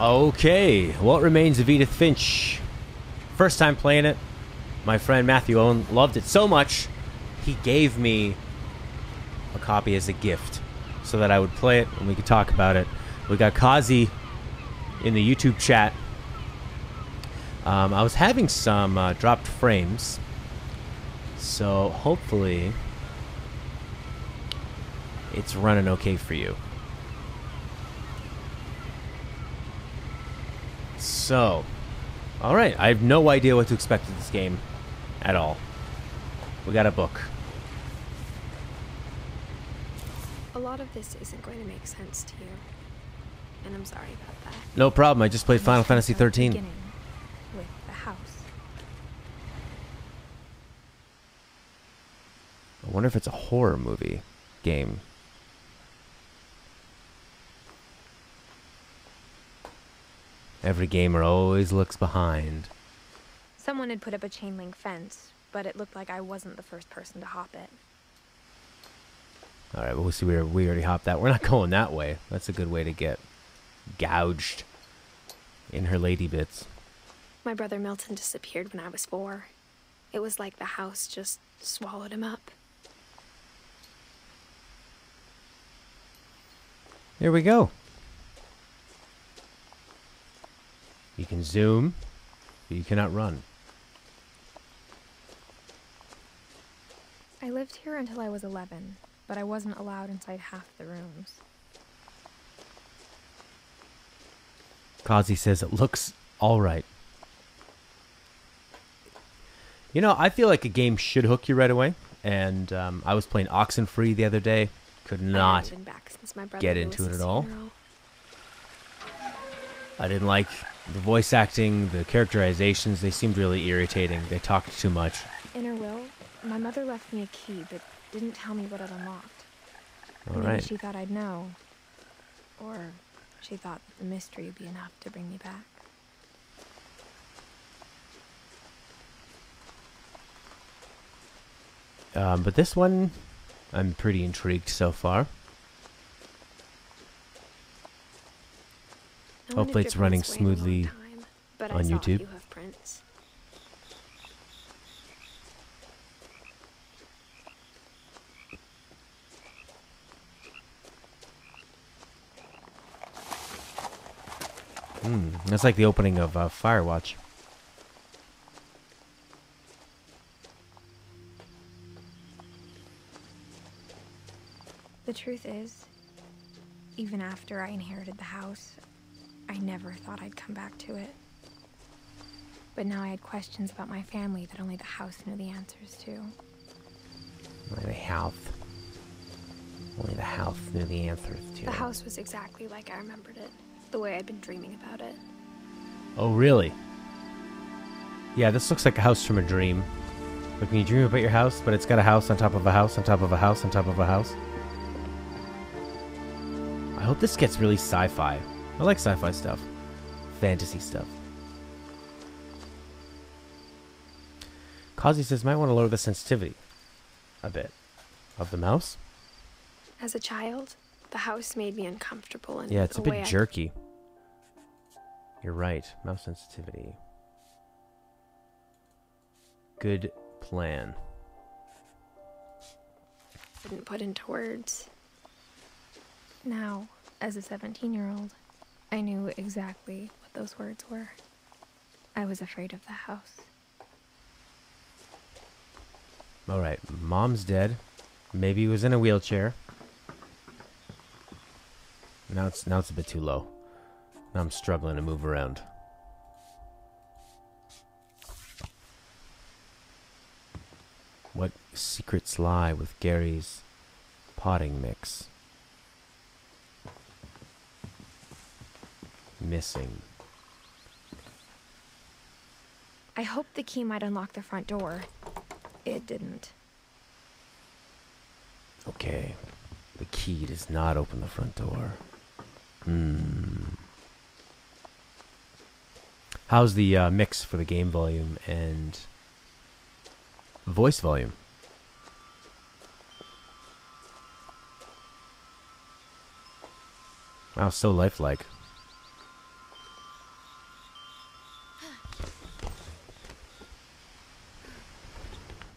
Okay, what remains of Edith Finch? First time playing it. My friend Matthew Owen loved it so much, he gave me a copy as a gift so that I would play it and we could talk about it. We got Kazi in the YouTube chat. I was having some dropped frames, so hopefully it's running okay for you. So, alright, I have no idea what to expect of this game at all. We got a book. A lot of this isn't going to make sense to you, and I'm sorry about that. No problem, I just played Final Fantasy 13. With the house. I wonder if it's a horror movie game. Every gamer always looks behind. Someone had put up a chain link fence, but it looked like I wasn't the first person to hop it. Alright, well, we'll see. We already hopped that. We're not going that way. That's a good way to get gouged in her lady bits. My brother Milton disappeared when I was 4. It was like the house just swallowed him up. Here we go. You can zoom, but you cannot run. I lived here until I was 11, but I wasn't allowed inside half the rooms. Kazi says it looks alright. You know, I feel like a game should hook you right away. And I was playing Oxenfree the other day. Could not get into it at all. I didn't like the voice acting, the characterizations. They seemed really irritating. They talked too much. In her will, my mother left me a key, but didn't tell me what it unlocked. All Maybe right. she thought I'd know. Or she thought that the mystery would be enough to bring me back. But this one, I'm pretty intrigued so far. Hopefully it's running smoothly on YouTube. That's like the opening of Firewatch. The truth is, even after I inherited the house, I never thought I'd come back to it. But now I had questions about my family that only the house knew the answers to. Only the house knew the answers to. The house was exactly like I remembered it, the way I'd been dreaming about it. Oh, really? Yeah, this looks like a house from a dream. Like when you dream about your house, but it's got a house on top of a house on top of a house on top of a house. I hope this gets really sci-fi. I like sci-fi stuff. Fantasy stuff. Kazi says, might want to lower the sensitivity a bit of the mouse. As a child, the house made me uncomfortable. Yeah, it's a bit jerky. You're right. Mouse sensitivity. Good plan. Couldn't put into words. Now, as a 17-year-old, I knew exactly what those words were. I was afraid of the house. All right, Mom's dead. Maybe he was in a wheelchair. Now it's a bit too low. Now I'm struggling to move around. What secrets lie with Gary's potting mix? Missing. I hoped the key might unlock the front door. It didn't. Okay. The key does not open the front door. How's the mix for the game volume and voice volume? Wow, so lifelike.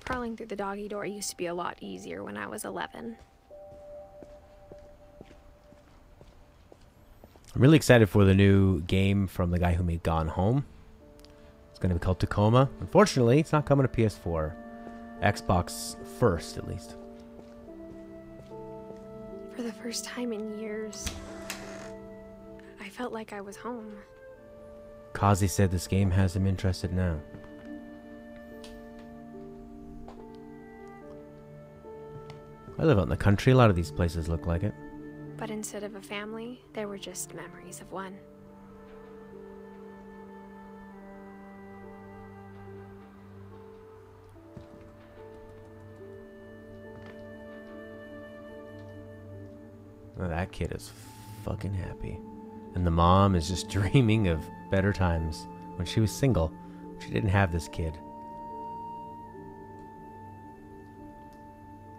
Crawling through the doggy door used to be a lot easier when I was 11. I'm really excited for the new game from the guy who made Gone Home. It's going to be called Tacoma. Unfortunately, it's not coming to PS4. Xbox first, at least. For the first time in years, I felt like I was home. Kazi said this game has him interested now. I live out in the country. A lot of these places look like it. But instead of a family, there were just memories of one. Well, that kid is fucking happy. And the mom is just dreaming of better times when she was single. She didn't have this kid.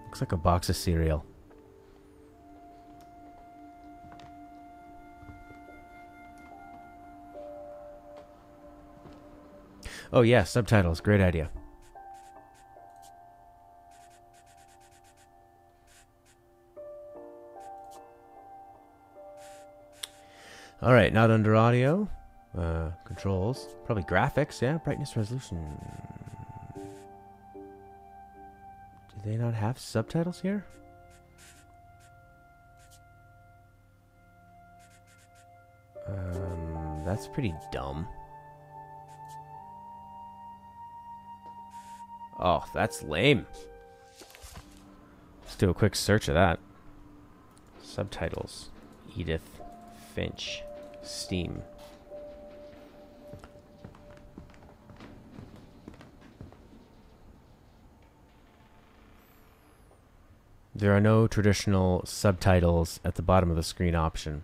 Looks like a box of cereal. Oh yeah, subtitles. Great idea. All right, not under audio. Controls. Probably graphics, yeah. Brightness, resolution. Do they not have subtitles here? That's pretty dumb. Oh, that's lame. Let's do a quick search of that. Subtitles. Edith Finch. Steam. There are no traditional subtitles at the bottom of the screen option.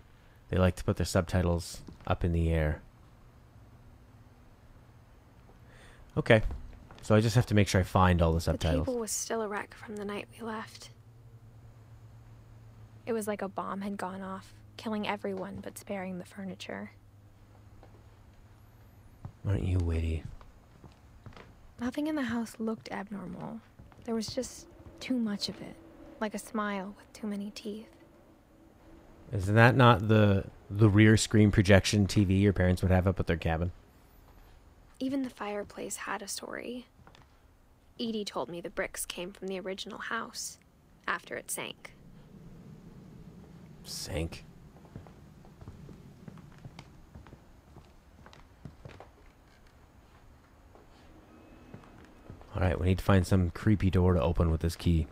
They like to put their subtitles up in the air. Okay. So I just have to make sure I find all the subtitles. The table was still a wreck from the night we left. It was like a bomb had gone off, killing everyone but sparing the furniture. Aren't you witty? Nothing in the house looked abnormal. There was just too much of it, like a smile with too many teeth. Isn't that not the rear screen projection TV your parents would have up at their cabin? Even the fireplace had a story. Edie told me the bricks came from the original house, after it sank. Sank? Alright, we need to find some creepy door to open with this key.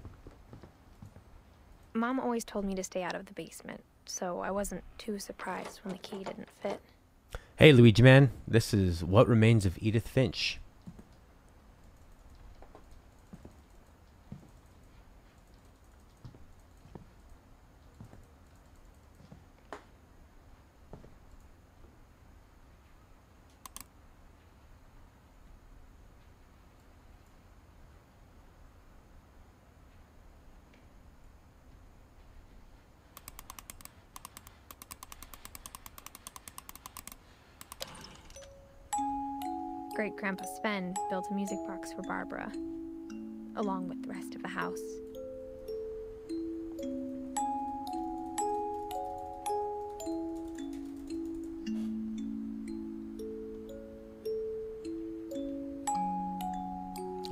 Mom always told me to stay out of the basement, so I wasn't too surprised when the key didn't fit. Hey, Luigi Man. This is What Remains of Edith Finch. Great-Grandpa Sven built a music box for Barbara, along with the rest of the house.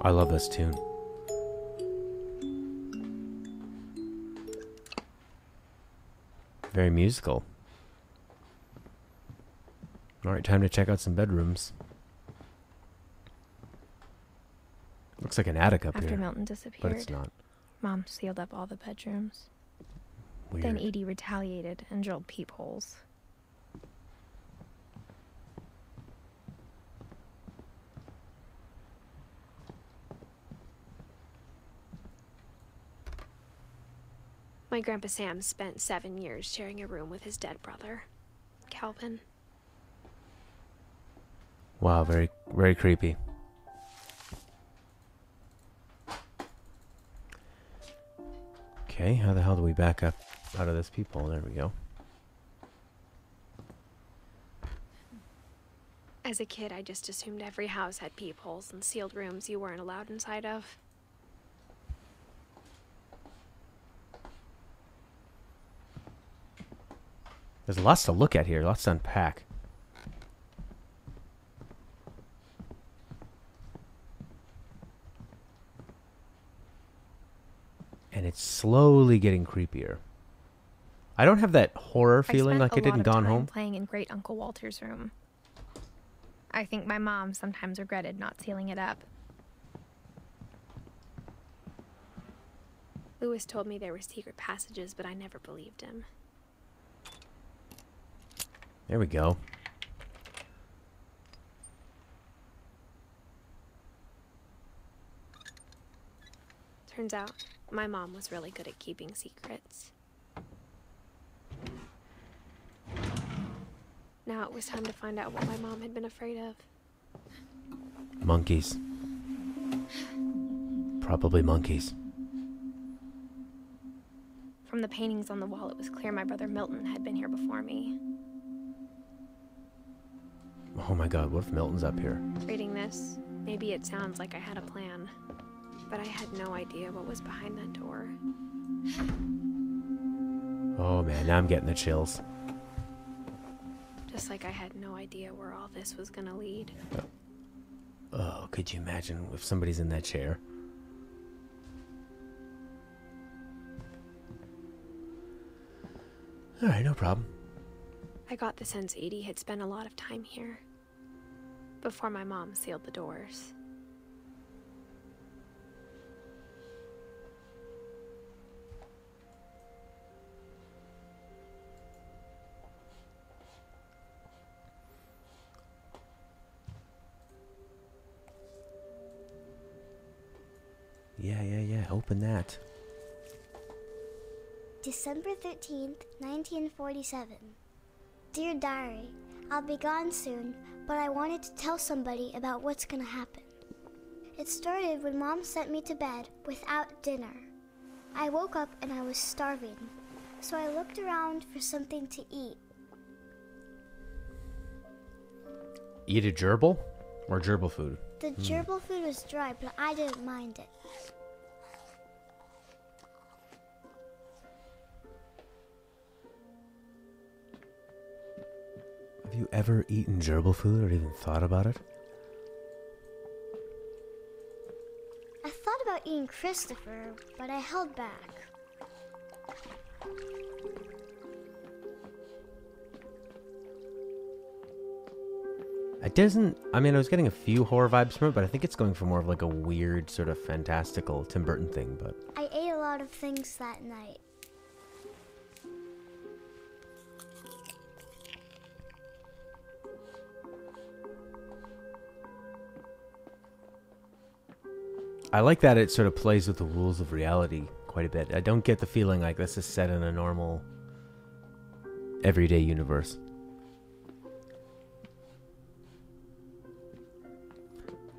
I love this tune. Very musical. Alright, time to check out some bedrooms. Looks like an attic up here. After Milton disappeared, but it's not. Mom sealed up all the bedrooms. Weird. Then Edie retaliated and drilled peepholes. My Grandpa Sam spent 7 years sharing a room with his dead brother, Calvin. Wow, very, very creepy. Okay, how the hell do we back up out of this peephole? There we go. As a kid, I just assumed every house had peepholes and sealed rooms you weren't allowed inside of. There's lots to look at here, lots to unpack. And it's slowly getting creepier. I don't have that horror feeling like I did in Gone Home. Playing in Great Uncle Walter's room. I think my mom sometimes regretted not sealing it up. Lewis told me there were secret passages, but I never believed him. There we go. Turns out, my mom was really good at keeping secrets. Now it was time to find out what my mom had been afraid of. Monkeys. Probably monkeys. From the paintings on the wall, it was clear my brother Milton had been here before me. Oh my god, what if Milton's up here? Reading this, maybe it sounds like I had a plan, but I had no idea what was behind that door. Oh man, now I'm getting the chills. Just like I had no idea where all this was gonna lead. Oh, could you imagine if somebody's in that chair? Alright, no problem. I got the sense Edie had spent a lot of time here, before my mom sealed the doors. Yeah, open that. December 13th, 1947. Dear Diary, I'll be gone soon, but I wanted to tell somebody about what's gonna happen. It started when Mom sent me to bed without dinner. I woke up and I was starving, so I looked around for something to eat. Eat a gerbil? Or gerbil food? The gerbil food was dry, but I didn't mind it. Have you ever eaten gerbil food or even thought about it? I thought about eating Christopher, but I held back. It doesn't... I mean, I was getting a few horror vibes from it, but I think it's going for more of like a weird, sort of fantastical Tim Burton thing, but... I ate a lot of things that night. I like that it sort of plays with the rules of reality quite a bit. I don't get the feeling like this is set in a normal, everyday universe.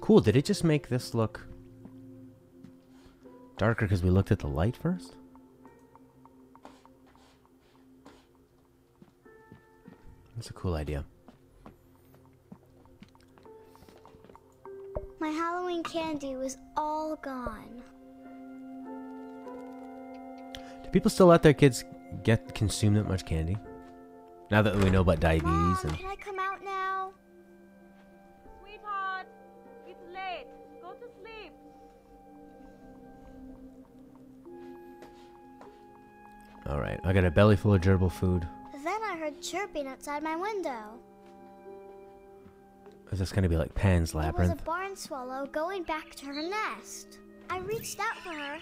Cool, did it just make this look darker because we looked at the light first? That's a cool idea. My Halloween candy was all gone. Do people still let their kids consume that much candy? Now that we know about diabetes Mom, and... can I come out now? Sweetheart, it's late. Go to sleep. Alright, I got a belly full of gerbil food. Then I heard chirping outside my window. Is this gonna be like Pan's It was a Labyrinth? barn swallow going back to her nest. I reached out for her.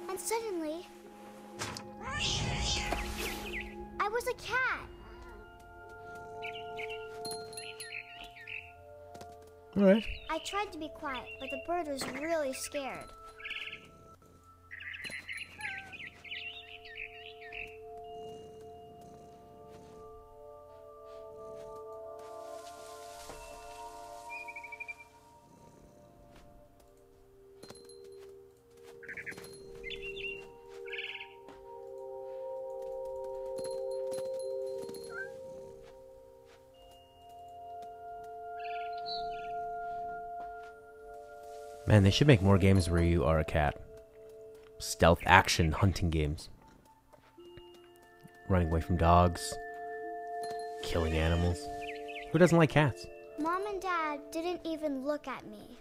And suddenly, I was a cat. Alright. I tried to be quiet, but the bird was really scared. Man, they should make more games where you are a cat. Stealth action hunting games. Running away from dogs. Killing animals. Who doesn't like cats? Mom and Dad didn't even look at me.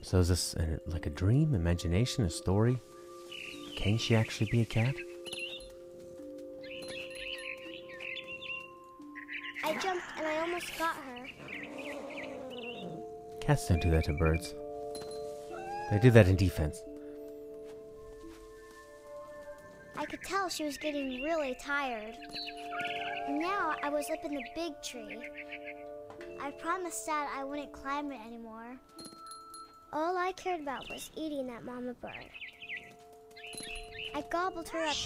So is this like a dream, imagination, a story? Can she actually be a cat? I jumped and I almost got her. Cats don't do that to birds. They do that in defense. I could tell she was getting really tired. Now I was up in the big tree. I promised Dad I wouldn't climb it anymore. All I cared about was eating that mama bird. I gobbled her up.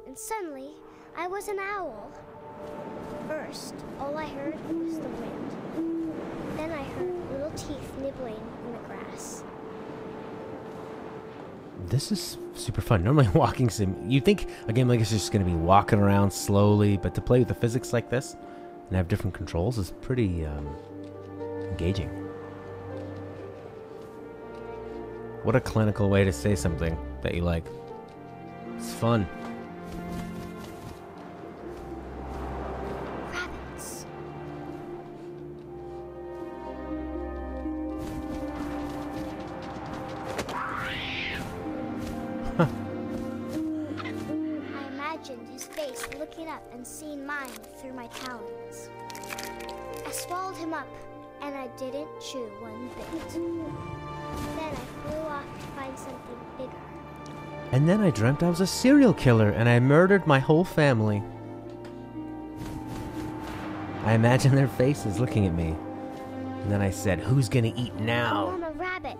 And suddenly, I was an owl. First, all I heard was the wind. Then I heard little teeth nibbling in the grass. This is super fun. Normally walking sim, you'd think a game like this is just going to be walking around slowly, but to play with the physics like this and have different controls is pretty engaging. What a clinical way to say something that you like. It's fun. Rabbits. I imagined his face looking up and seeing mine through my talons. I swallowed him up, and I didn't chew one bit. Then I flew off to find something bigger. And then I dreamt I was a serial killer and I murdered my whole family. I imagined their faces looking at me. And then I said, "Who's gonna eat now?" I'm a rabbit.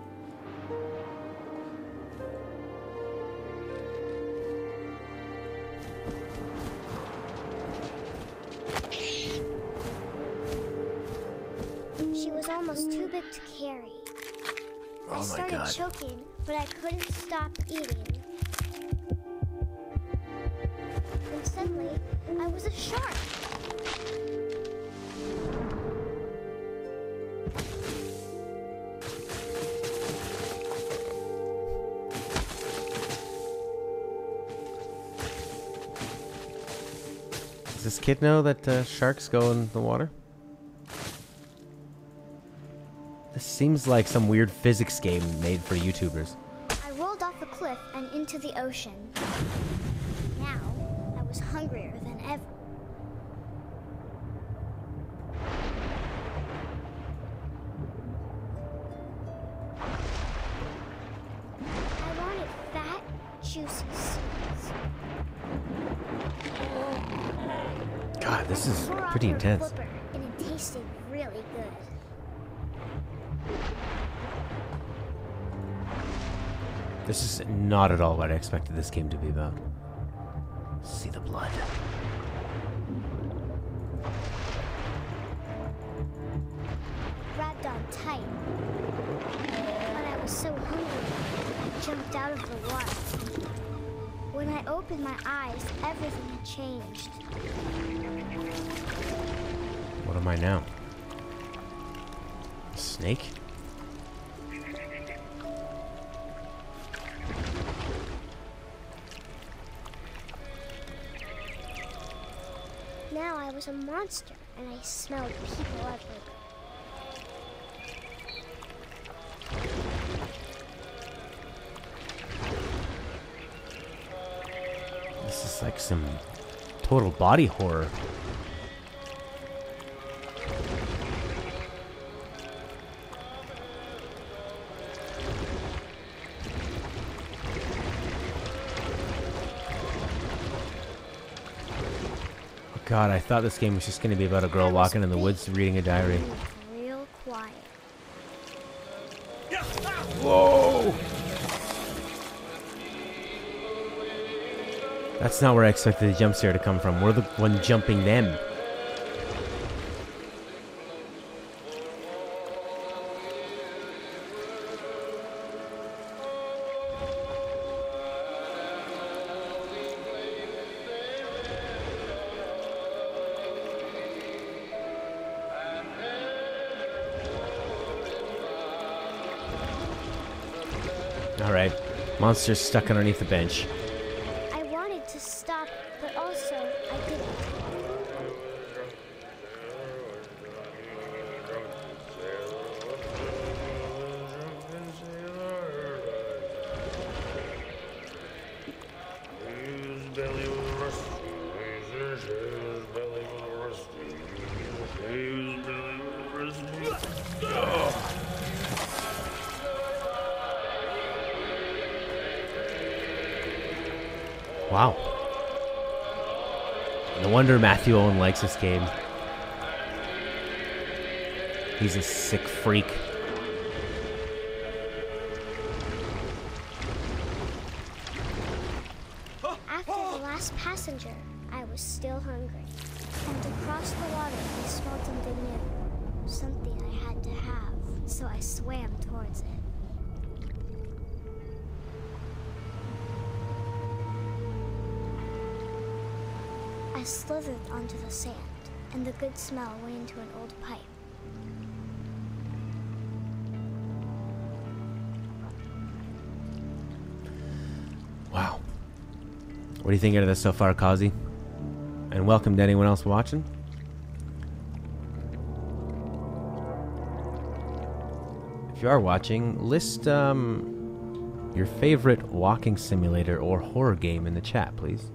She was almost too big to carry. I started choking, but I couldn't stop eating. And suddenly, I was a shark. Does this kid know that sharks go in the water? This seems like some weird physics game made for YouTubers. I rolled off a cliff and into the ocean. Now, I was hungrier than ever. I wanted fat, juicy seeds. God, this is Tore off pretty her intense. flipper, and it tasted really good. This is not at all what I expected this game to be about. See the blood. jumped out of the water. When I opened my eyes, everything had changed. What am I now? A snake? Now I was a monster, and I smelled people everywhere. This is like some total body horror. God, I thought this game was just going to be about a girl walking in the woods reading a diary. Real quiet. Whoa! That's not where I expected the jump scare to come from. We're the one jumping them. Alright, monster's stuck underneath the bench. I wanted to stop, but also I didn't. Wow. No wonder Matthew Owen likes this game. He's a sick freak. After the last passenger, I was still hungry. And across the water, I smelled something new. Something I had to have, so I swam towards it. I slithered onto the sand, and the good smell went into an old pipe. Wow. What do you think of this so far, Kazi? And welcome to anyone else watching. If you are watching, list your favorite walking simulator or horror game in the chat, please.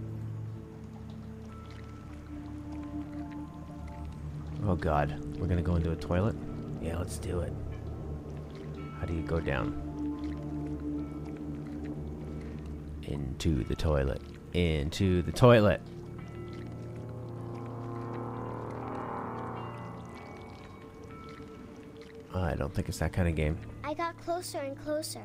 Oh god, we're gonna go into a toilet? Yeah, let's do it. How do you go down? Into the toilet. Into the toilet. I don't think it's that kind of game. I got closer and closer.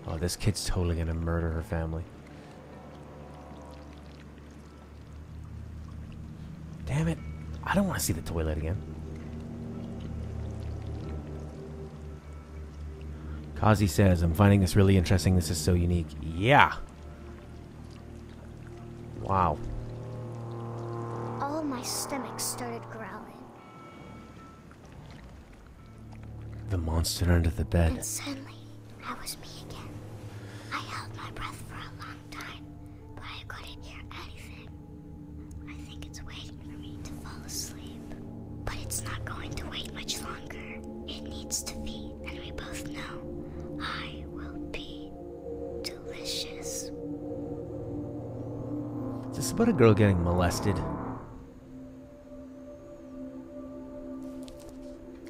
Oh, this kid's totally gonna murder her family. Damn it. I don't want to see the toilet again. Kazi says, I'm finding this really interesting. This is so unique. Yeah. Wow. All my stomach started growling. The monster under the bed. And suddenly, I was me again. I held my breath for a long time, but I couldn't hear anything. I think it's waiting for me to fall asleep. But it's not going to wait much longer. It needs to feed, and we both know I will be delicious. Is this about a girl getting molested?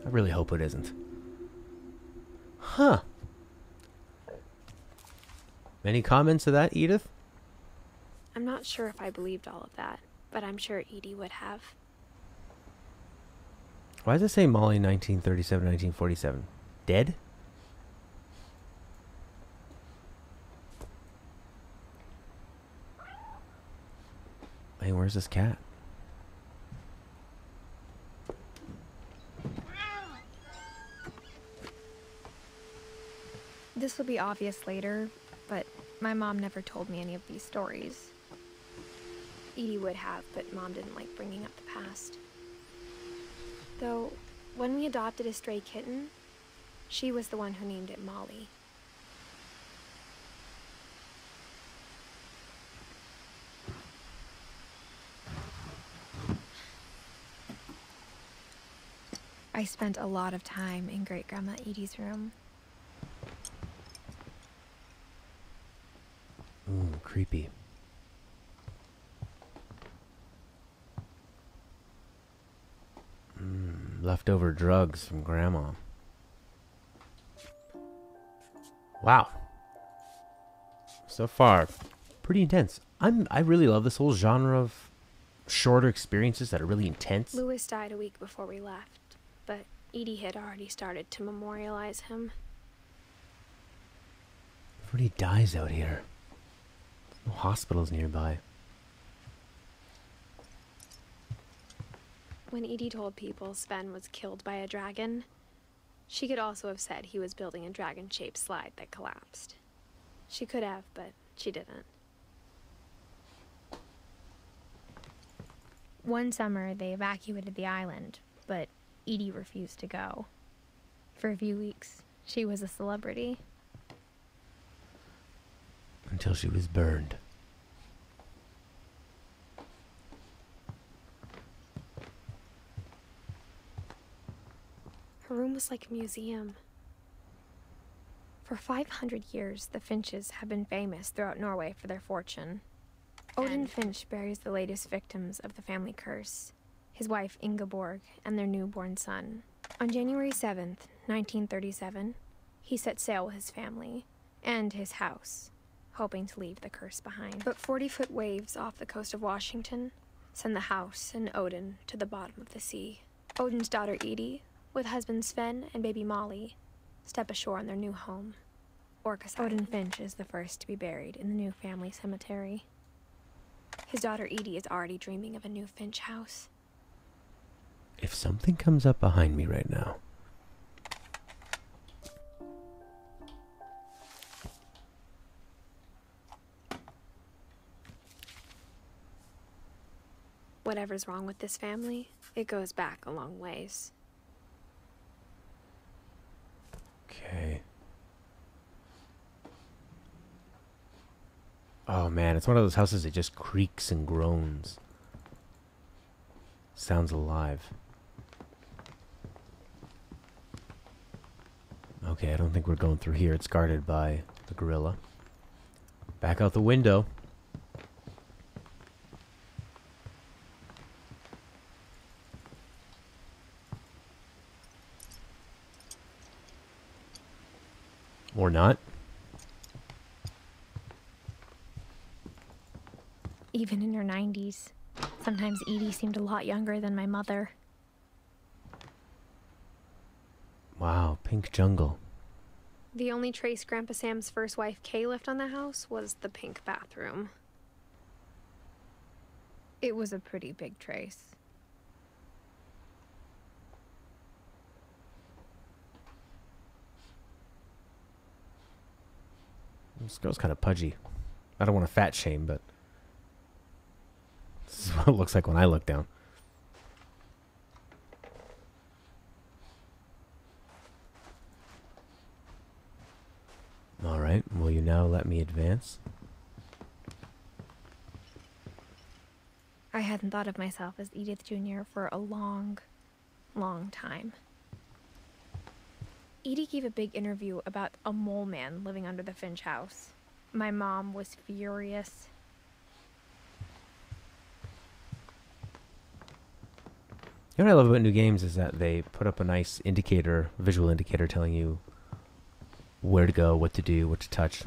I really hope it isn't. Huh. Any comments to that, Edith? I'm not sure if I believed all of that, but I'm sure Edie would have. Why does it say Molly 1937, 1947? Dead? Hey, where's this cat? will be obvious later, but my mom never told me any of these stories. Edie would have, but Mom didn't like bringing up the past. Though, when we adopted a stray kitten, she was the one who named it Molly. I spent a lot of time in Great-Grandma Edie's room. Ooh, creepy. Leftover drugs from Grandma. Wow. So far, pretty intense. I really love this whole genre of shorter experiences that are really intense. Lewis died a week before we left, but Edie had already started to memorialize him. Everybody dies out here. There's no hospitals nearby. When Edie told people Sven was killed by a dragon, she could also have said he was building a dragon-shaped slide that collapsed. She could have, but she didn't. One summer, they evacuated the island, but Edie refused to go. For a few weeks, she was a celebrity. Until she was burned. Her room was like a museum. For 500 years, the Finches have been famous throughout Norway for their fortune. Odin Finch buries the latest victims of the family curse, his wife Ingeborg and their newborn son. On January 7th, 1937, he set sail with his family and his house, hoping to leave the curse behind. But 40-foot waves off the coast of Washington send the house and Odin to the bottom of the sea. Odin's daughter Edie, with husband Sven and baby Molly, step ashore in their new home. Orcas Odin Finch is the first to be buried in the new family cemetery. His daughter Edie is already dreaming of a new Finch house. If something comes up behind me right now. Whatever's wrong with this family, it goes back a long ways. Okay. Oh man, it's one of those houses that just creaks and groans. Sounds alive. Okay, I don't think we're going through here. It's guarded by the gorilla. Back out the window. Or not. Even in her 90s, sometimes Edie seemed a lot younger than my mother. Wow, pink jungle. The only trace Grandpa Sam's first wife Kay left on the house was the pink bathroom. It was a pretty big trace. This girl's kind of pudgy. I don't want to fat shame, but this is what it looks like when I look down. All right, will you now let me advance? I hadn't thought of myself as Edith Jr. for a long, long time. Edie gave a big interview about a mole man living under the Finch house. My mom was furious. You know what I love about new games is that they put up a nice indicator, visual indicator telling you where to go, what to do, what to touch.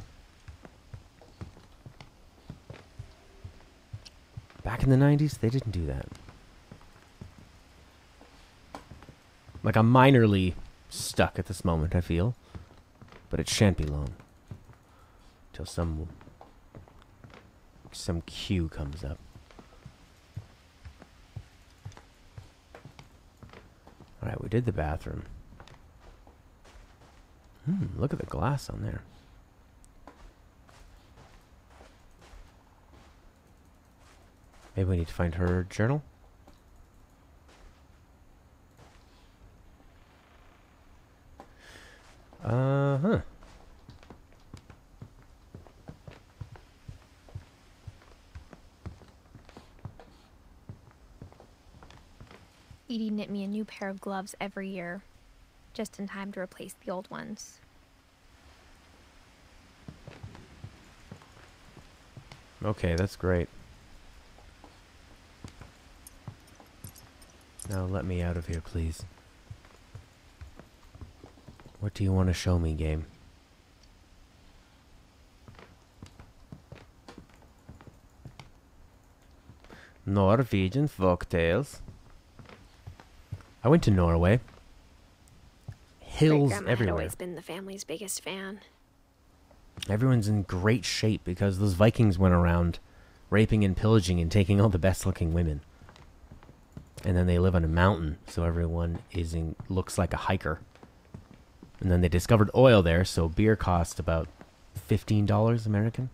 Back in the 90s, they didn't do that. Like, I'm minorly stuck at this moment, I feel. But it shan't be long. Till some cue comes up. Alright, we did the bathroom. Look at the glass on there. Maybe we need to find her journal. Huh. Edie knit me a new pair of gloves every year, just in time to replace the old ones. Okay, that's great. Now let me out of here, please. What do you want to show me, game? Norwegian folktales. I went to Norway. Hills Great-grandma everywhere. had always been the family's biggest fan. Everyone's in great shape because those Vikings went around raping and pillaging and taking all the best-looking women. And then they live on a mountain, so everyone looks like a hiker. And then they discovered oil there, so beer cost about $15 American.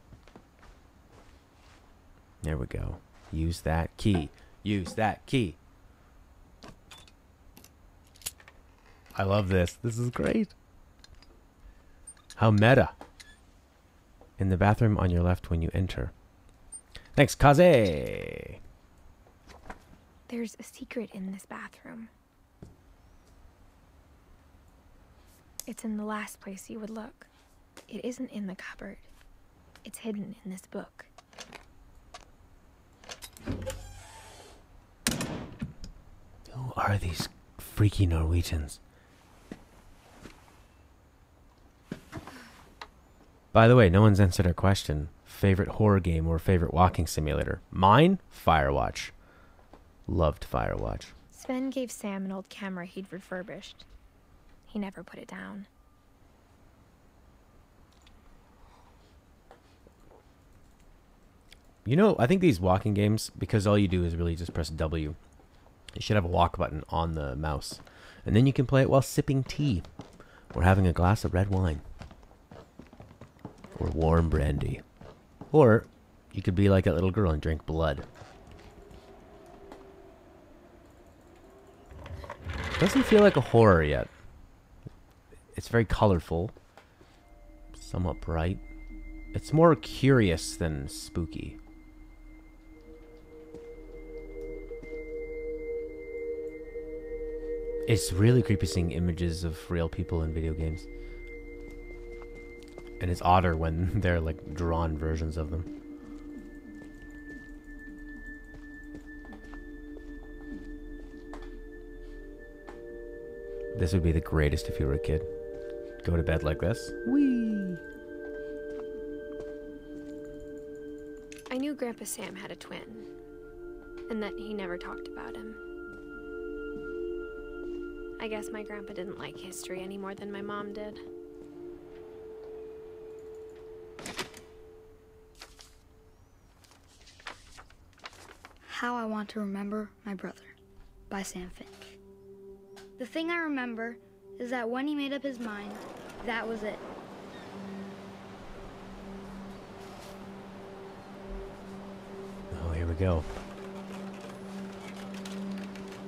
There we go. Use that key. Use that key. I love this. This is great. How meta. In the bathroom on your left when you enter. Thanks, Kaze. There's a secret in this bathroom. It's in the last place you would look. It isn't in the cupboard. It's hidden in this book. Who are these freaky Norwegians? By the way, no one's answered our question. Favorite horror game or favorite walking simulator? Mine? Firewatch. Loved Firewatch. Sven gave Sam an old camera he'd refurbished. He never put it down. You know, I think these walking games, because all you do is really just press W, you should have a walk button on the mouse. And then you can play it while sipping tea or having a glass of red wine. Or warm brandy. Or you could be like that little girl and drink blood. Doesn't feel like a horror yet. It's very colorful. Somewhat bright. It's more curious than spooky. It's really creepy seeing images of real people in video games. And it's odder when they're like drawn versions of them. This would be the greatest if you were a kid. Go to bed like this. Whee! I knew Grandpa Sam had a twin, and that he never talked about him. I guess my grandpa didn't like history any more than my mom did. How I Want to Remember My Brother by Sam Finch. The thing I remember is that when he made up his mind, that was it. Oh, here we go.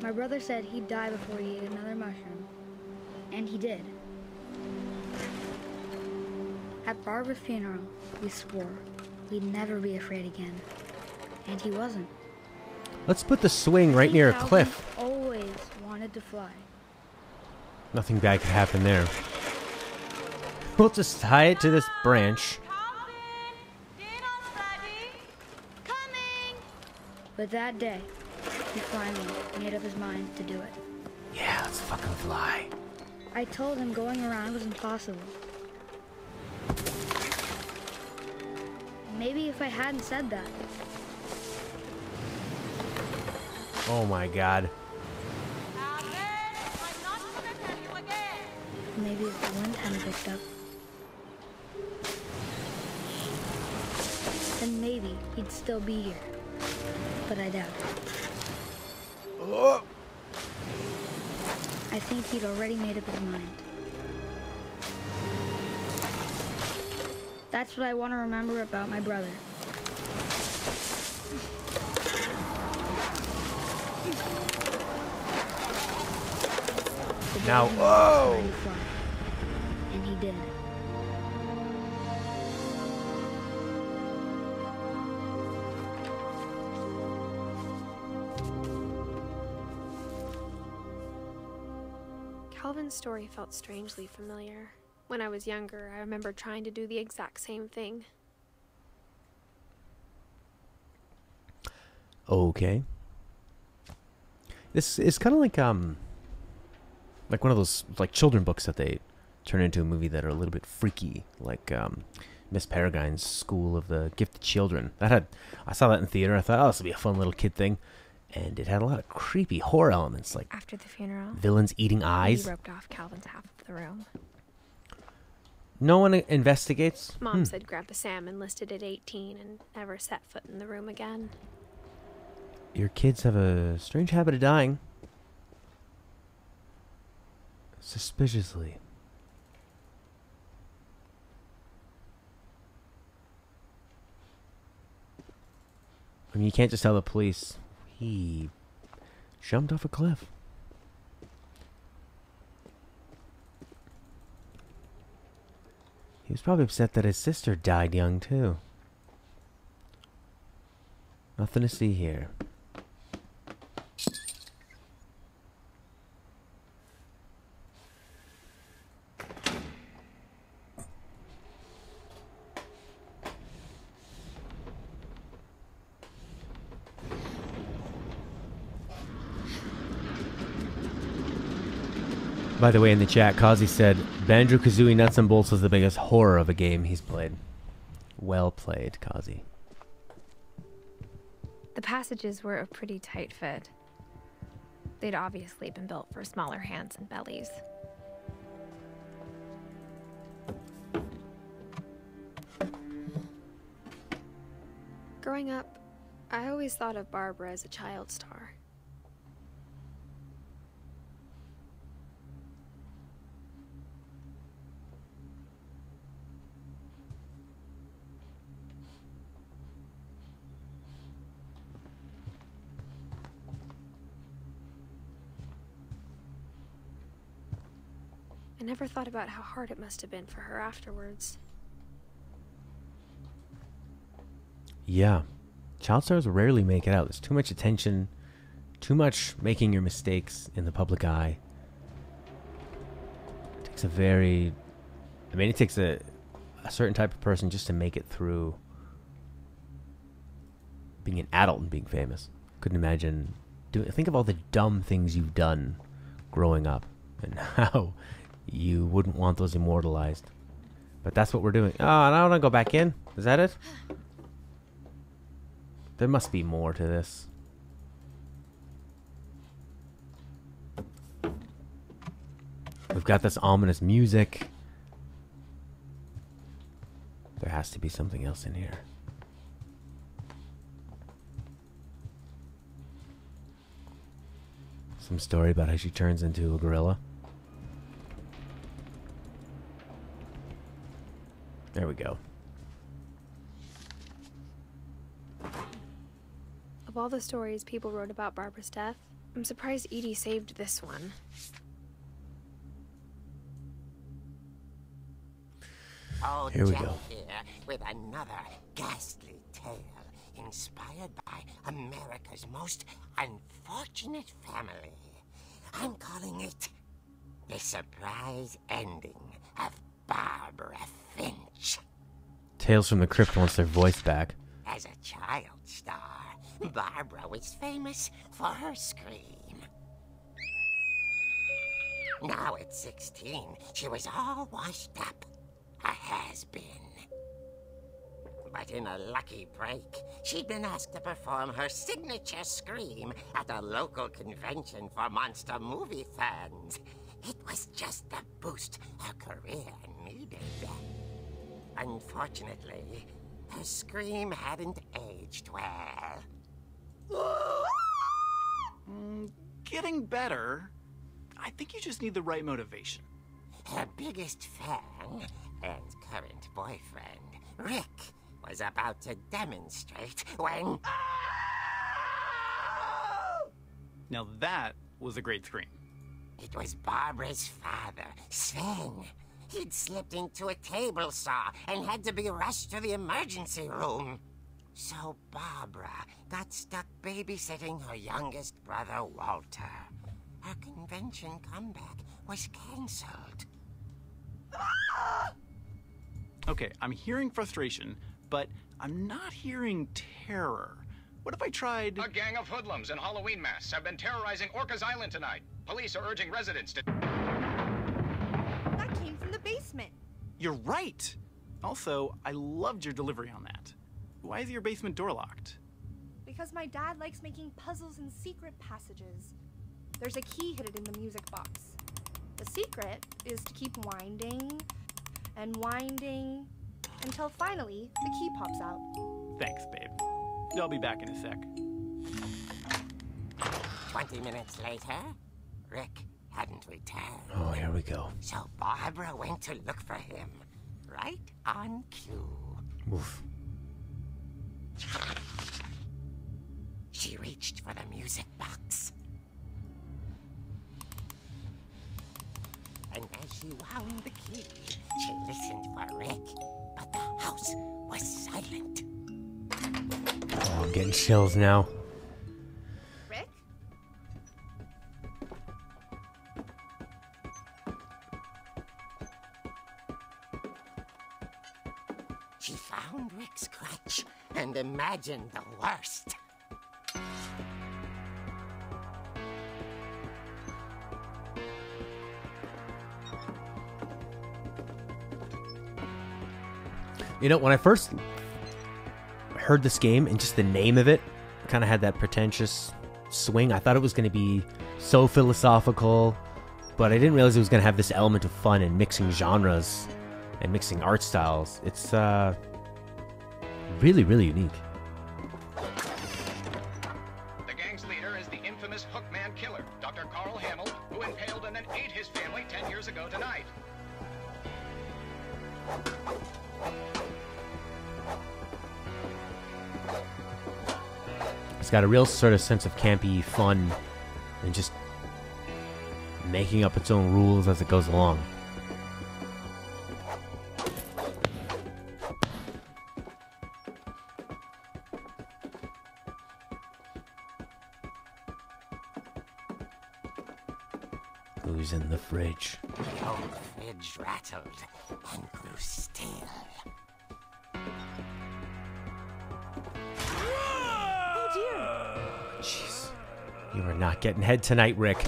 My brother said he'd die before he ate another mushroom. And he did. At Barbara's funeral, we swore we'd never be afraid again. And he wasn't. Let's put the swing right near a cliff. Always wanted to fly. Nothing bad could happen there. We'll just tie it to this branch. But that day, he finally made up his mind to do it. Yeah, let's fucking fly. I told him going around was impossible. Maybe if I hadn't said that. Oh my god. Maybe if the wind hadn't picked up. Then maybe he'd still be here. But I doubt it. Oh. I think he'd already made up his mind. That's what I want to remember about my brother. Now, whoa! And he did. Calvin's story felt strangely familiar. When I was younger, I remember trying to do the exact same thing. Okay. This is kind of like one of those like children books that they turn into a movie that are a little bit freaky, like Miss Peregrine's School of the Gifted Children. I saw that in theater. I thought, oh, this will be a fun little kid thing, and it had a lot of creepy horror elements, like After the funeral, villains eating eyes. he roped off Calvin's half of the room. No one investigates. Mom said Grandpa Sam enlisted at 18 and never set foot in the room again. Your kids have a strange habit of dying. Suspiciously. I mean, you can't just tell the police. He jumped off a cliff. He was probably upset that his sister died young, too. Nothing to see here. By the way, in the chat, Kazi said, Banjo-Kazooie Nuts and Bolts was the biggest horror of a game he's played. Well played, Kazi. The passages were a pretty tight fit. They'd obviously been built for smaller hands and bellies. Growing up, I always thought of Barbara as a child star. I never thought about how hard it must have been for her afterwards. Yeah. Child stars rarely make it out. There's too much attention, too much making your mistakes in the public eye. It takes it takes a certain type of person just to make it through being an adult and being famous. Couldn't imagine think of all the dumb things you've done growing up and how you wouldn't want those immortalized. But that's what we're doing. Oh, and I want to go back in. Is that it? There must be more to this. We've got this ominous music. There has to be something else in here. Some story about how she turns into a gorilla. There we go. Of all the stories people wrote about Barbara's death, I'm surprised Edie saved this one. Old Here we Jack go. Here with another ghastly tale inspired by America's most unfortunate family. I'm calling it The Surprise Ending of Barbara Finch. Tales from the Crypt wants their voice back. As a child star, Barbara was famous for her scream. Now at 16, she was all washed up. A has-been. But in a lucky break, she'd been asked to perform her signature scream at a local convention for monster movie fans. It was just the boost her career needed. Unfortunately, her scream hadn't aged well. Getting better. I think you just need the right motivation. Her biggest fan and current boyfriend, Rick, was about to demonstrate when... Now that was a great scream. It was Barbara's father, Sven. He'd slipped into a table saw and had to be rushed to the emergency room. So Barbara got stuck babysitting her youngest brother, Walter. Her convention comeback was cancelled. Okay, I'm hearing frustration, but I'm not hearing terror. What if I tried... A gang of hoodlums in Halloween masks have been terrorizing Orcas Island tonight. Police are urging residents to... That came from the basement. You're right! Also, I loved your delivery on that. Why is your basement door locked? Because my dad likes making puzzles and secret passages. There's a key hidden in the music box. The secret is to keep winding and winding until finally the key pops out. Thanks, babe. I'll be back in a sec. 20 minutes later, Rick hadn't returned. Oh, here we go. So Barbara went to look for him, right on cue. Oof. She reached for the music box. And as she wound the key, she listened for Rick, but the house was silent. Oh, I'm getting chills now. Rick? She found Rick's crutch and imagined the worst. You know, when I first heard this game and just the name of it kind of had that pretentious swing, I thought it was going to be so philosophical, but I didn't realize it was going to have this element of fun and mixing genres and mixing art styles. It's really, really unique. The gang's leader is the infamous Hookman killer, Dr. Carl Hamill, who impaled and then ate his family 10 years ago tonight. It's got a real sort of sense of campy fun and just making up its own rules as it goes along. Who's in the fridge? The old fridge rattled and grew still. Oh dear. Jeez. You are not getting head tonight, Rick.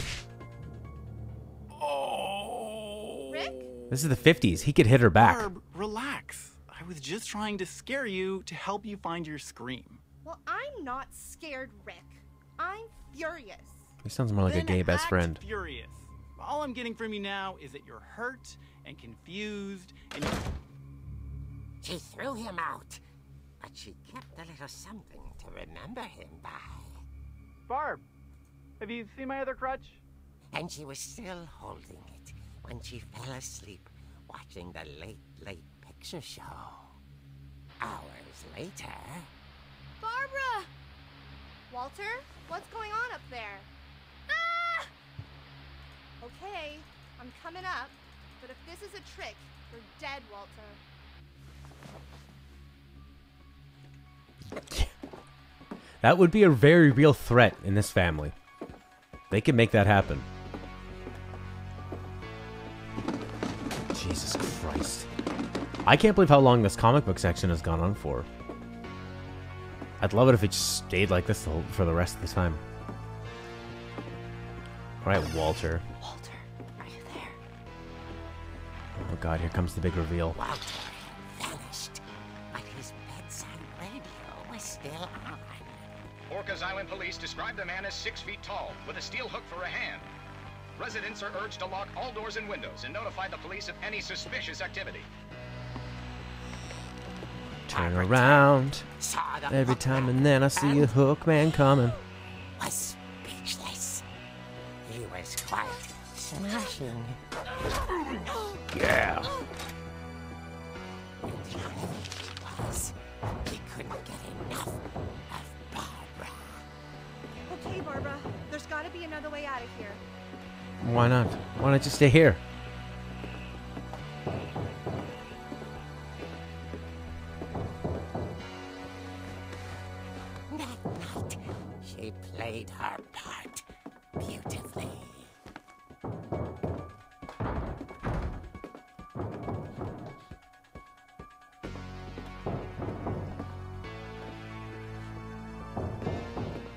Rick? This is the 50s. He could hit her back. Barb, relax. I was just trying to scare you to help you find your scream. Well, I'm not scared, Rick. I'm furious. He sounds more like a Then gay best act friend. Furious. All I'm getting from you now is that you're hurt and confused and She threw him out, but she kept a little something to remember him by. Barb, have you seen my other crutch? And she was still holding it when she fell asleep watching the late picture show. Hours later... Barbara! Walter, what's going on up there? Ah! Okay, I'm coming up, but if this is a trick, you're dead, Walter. That would be a very real threat in this family. They can make that happen. Jesus Christ. I can't believe how long this comic book section has gone on for. I'd love it if it just stayed like this for the rest of the time. Alright, Walter. Walter, are you there? Oh god, here comes the big reveal. Walter had vanished, but his bedside radio was still on. Orcas Island police describe the man as 6 feet tall, with a steel hook for a hand. Residents are urged to lock all doors and windows and notify the police of any suspicious activity. Turn around Saw the every hook time man and then I see a hook man coming. was speechless. He was quite smashing. Yeah. And he really was. He couldn't get enough of Barbara. Okay, Barbara, there's gotta be out of here. Why not? Why not just stay here? That night, she played her part beautifully.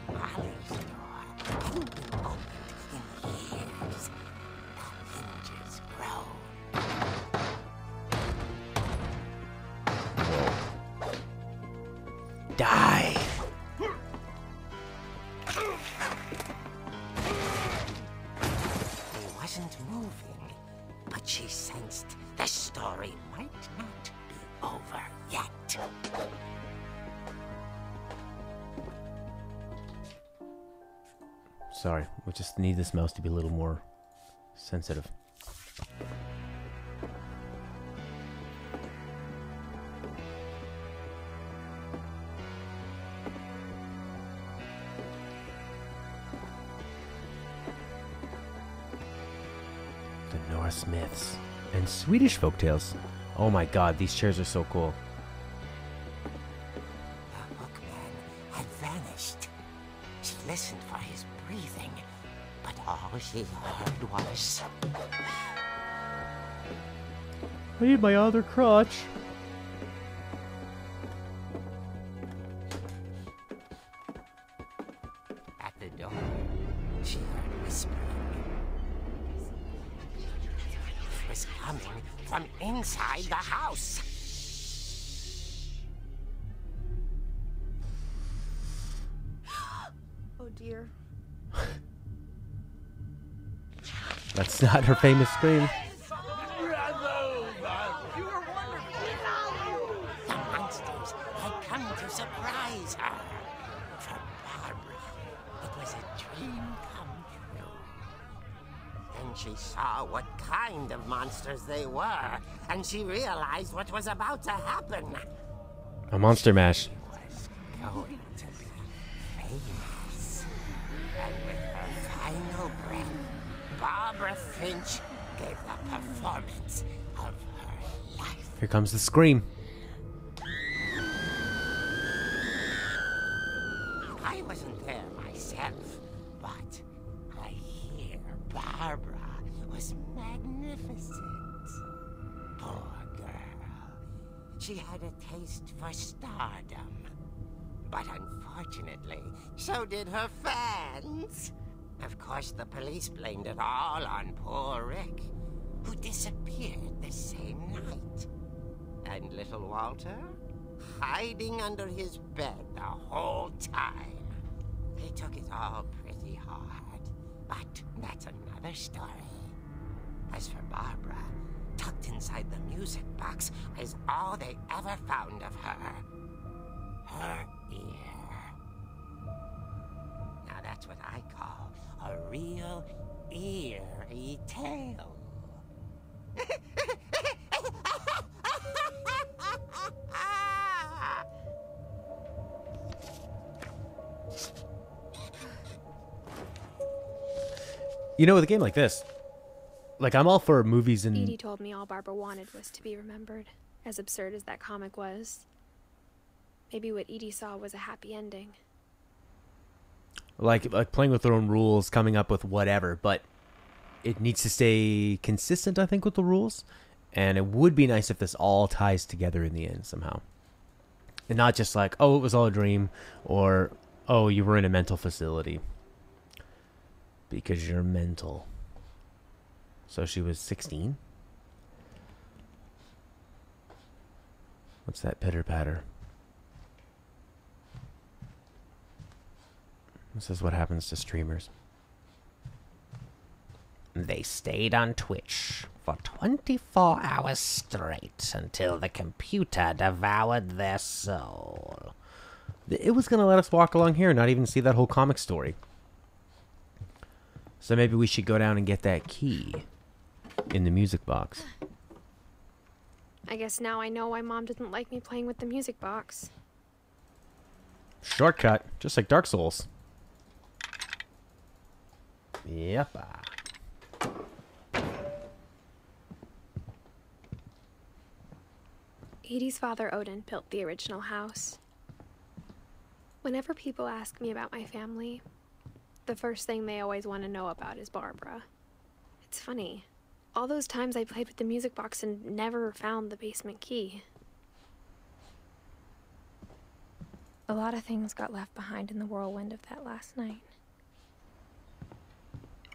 Molly's door hadn't been opened in years. The hinges groaned. Die. He wasn't moving, but she sensed the story might not be over yet. Sorry, we just need this mouse to be a little more sensitive. The Norse myths and Swedish folktales. Oh my god, these chairs are so cool. The hookman had vanished. She listened for his breathing, but all she heard was... I need my other crotch. At the door, she heard whispering. It was coming from inside the house. Oh dear. That's not her famous scream. The monsters had come to surprise her. For Barbara, it was a dream come true. Then she saw what kind of monsters they were, and she realized what was about to happen. A monster mash. She was going to be famous. And with her final breath, Barbara Finch gave the performance of her life. Here comes the scream. I wasn't there myself, but I hear Barbara was magnificent. Poor girl. She had a taste for stardom. But unfortunately, so did her fans. Of course, the police blamed it all on poor Rick, who disappeared the same night. And little Walter? Hiding under his bed the whole time. They took it all pretty hard, but that's another story. As for Barbara, tucked inside the music box is all they ever found of her. Her ear. Now that's what I call a real eerie tale. You know, with a game like this, like, I'm all for movies and... Edie told me all Barbara wanted was to be remembered, as absurd as that comic was. Maybe what Edie saw was a happy ending. Like playing with their own rules, coming up with whatever, but it needs to stay consistent, I think, with the rules. And it would be nice if this all ties together in the end somehow. And not just like, oh, it was all a dream, or, oh, you were in a mental facility. Because you're mental. So she was 16? What's that pitter-patter? This is what happens to streamers. They stayed on Twitch for 24 hours straight until the computer devoured their soul. It was going to let us walk along here and not even see that whole comic story. So maybe we should go down and get that key in the music box. I guess now I know why Mom didn't like me playing with the music box. Shortcut, just like Dark Souls. Yep. Edie's father, Odin, built the original house. Whenever people ask me about my family, the first thing they always want to know about is Barbara. It's funny. All those times I played with the music box and never found the basement key. A lot of things got left behind in the whirlwind of that last night.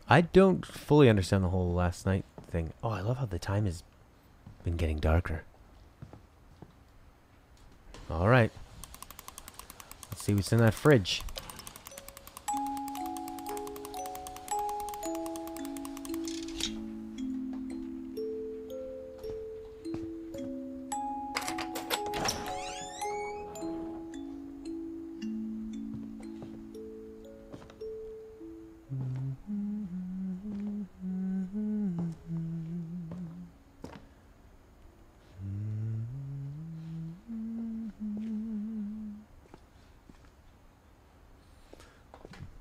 I don't fully understand the whole last night thing. Oh, I love how the time has been getting darker. All right. Let's see what's in that fridge.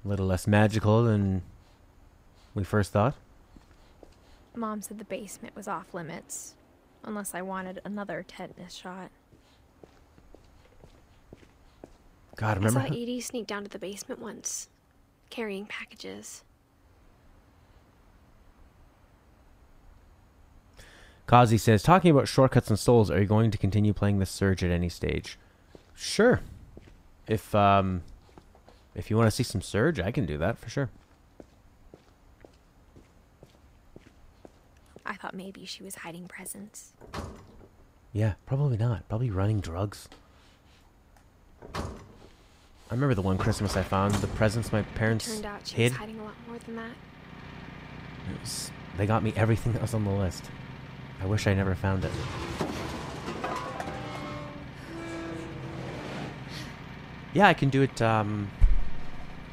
A little less magical than we first thought. Mom said the basement was off limits, unless I wanted another tetanus shot. God, remember? I saw Edie sneak down to the basement once, carrying packages. Kazi says, talking about shortcuts and souls, are you going to continue playing the Surge at any stage? Sure. If you want to see some Surge, I can do that for sure. I thought maybe she was hiding presents. Yeah, probably not. Probably running drugs. I remember the one Christmas I found the presents my parents Turned out she hid. was hiding a lot more than that. They got me everything that was on the list. I wish I never found it. Yeah, I can do it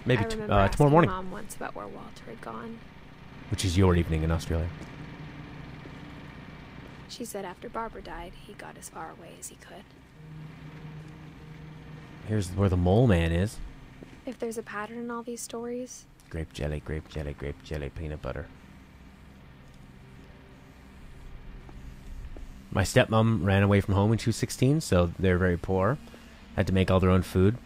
maybe I remember tomorrow asking morning. Mom once about where Walter had gone. Which is your evening in Australia. She said after Barbara died, he got as far away as he could. Here's where the mole man is. If there's a pattern in all these stories, Grape jelly, grape jelly, grape jelly, peanut butter. My stepmom ran away from home when she was 16, so they're very poor. Had to make all their own food.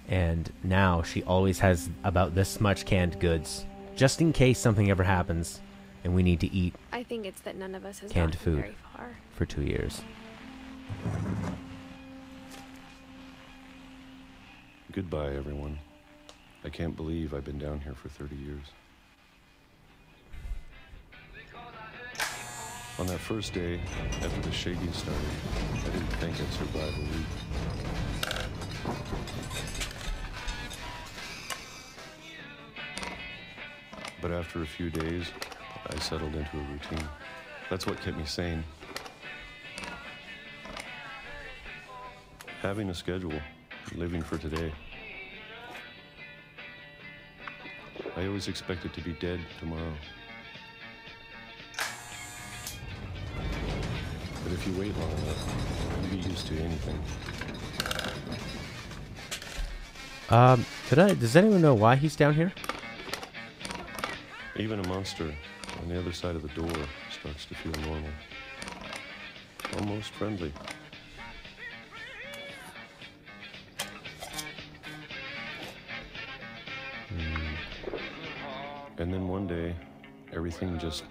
And now she always has about this much canned goods, just in case something ever happens and we need to eat I think it's that none of us has canned gotten food very far. for 2 years. Goodbye, everyone. I can't believe I've been down here for 30 years. On that first day, after the shaking started, I didn't think I'd survive a week. But after a few days, I settled into a routine. That's what kept me sane. Having a schedule, living for today. I always expected to be dead tomorrow. But if you wait long enough, you get used to anything. Does anyone know why he's down here? Even a monster on the other side of the door starts to feel normal. Almost friendly. And then one day, everything just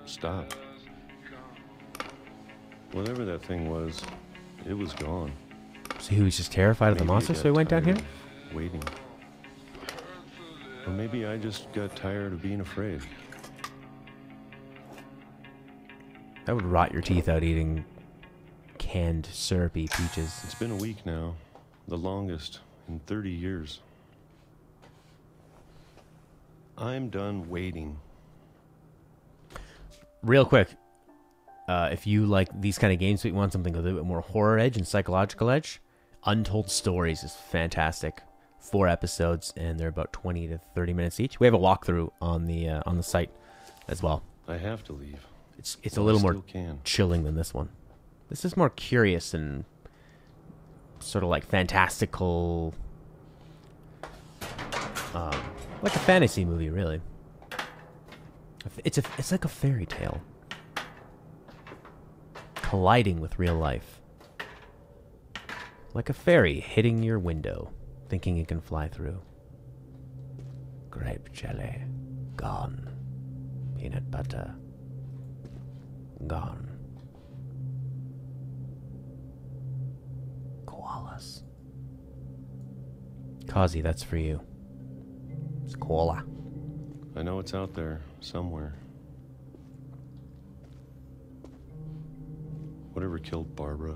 stopped. Whatever that thing was, it was gone. So he was just terrified of the Maybe monster, I so he went got down here? tired of waiting. Or maybe I just got tired of being afraid. That would rot your teeth out eating canned syrupy peaches. It's been a week now, the longest in 30 years. I'm done waiting. Real quick, if you like these kind of games, but you want something with a little bit more horror edge and psychological edge, Untold Stories is fantastic. 4 episodes, and they're about 20 to 30 minutes each. We have a walkthrough on the site as well. I have to leave. It's a little more still can. chilling than this one. This is more curious and sort of like fantastical. like a fantasy movie, really. It's like a fairy tale colliding with real life. Like a fairy hitting your window, thinking it can fly through. Grape jelly, gone. Peanut butter, gone. Koalas. Kazi, that's for you. It's koala. I know it's out there, somewhere. Whatever killed Barbara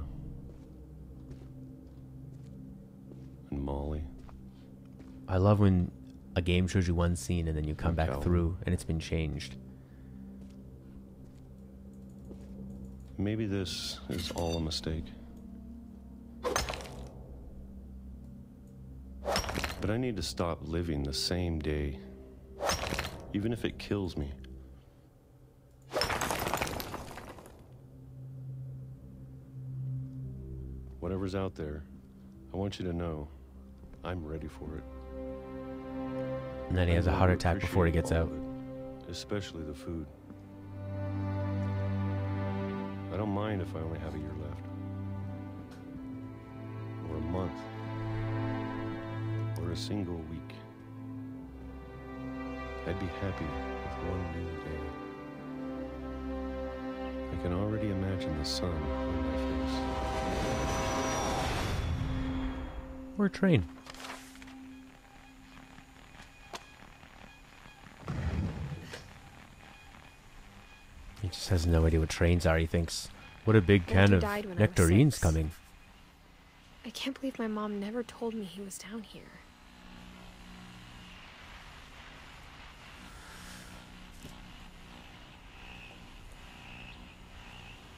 and Molly. I love when a game shows you one scene and then you come back Calvin. through and it's been changed. Maybe this is all a mistake. But I need to stop living the same day, even if it kills me. Whatever's out there, I want you to know I'm ready for it. And then he has a heart attack before he gets out. Especially the food. I don't mind if I only have a year left. Or a month. Or a single week. I'd be happy with one new day. I can already imagine the sun on my face. Or a train. He just has no idea what trains are. He thinks, what a big can Walter of died when I was nectarines 6. coming. I can't believe my mom never told me he was down here.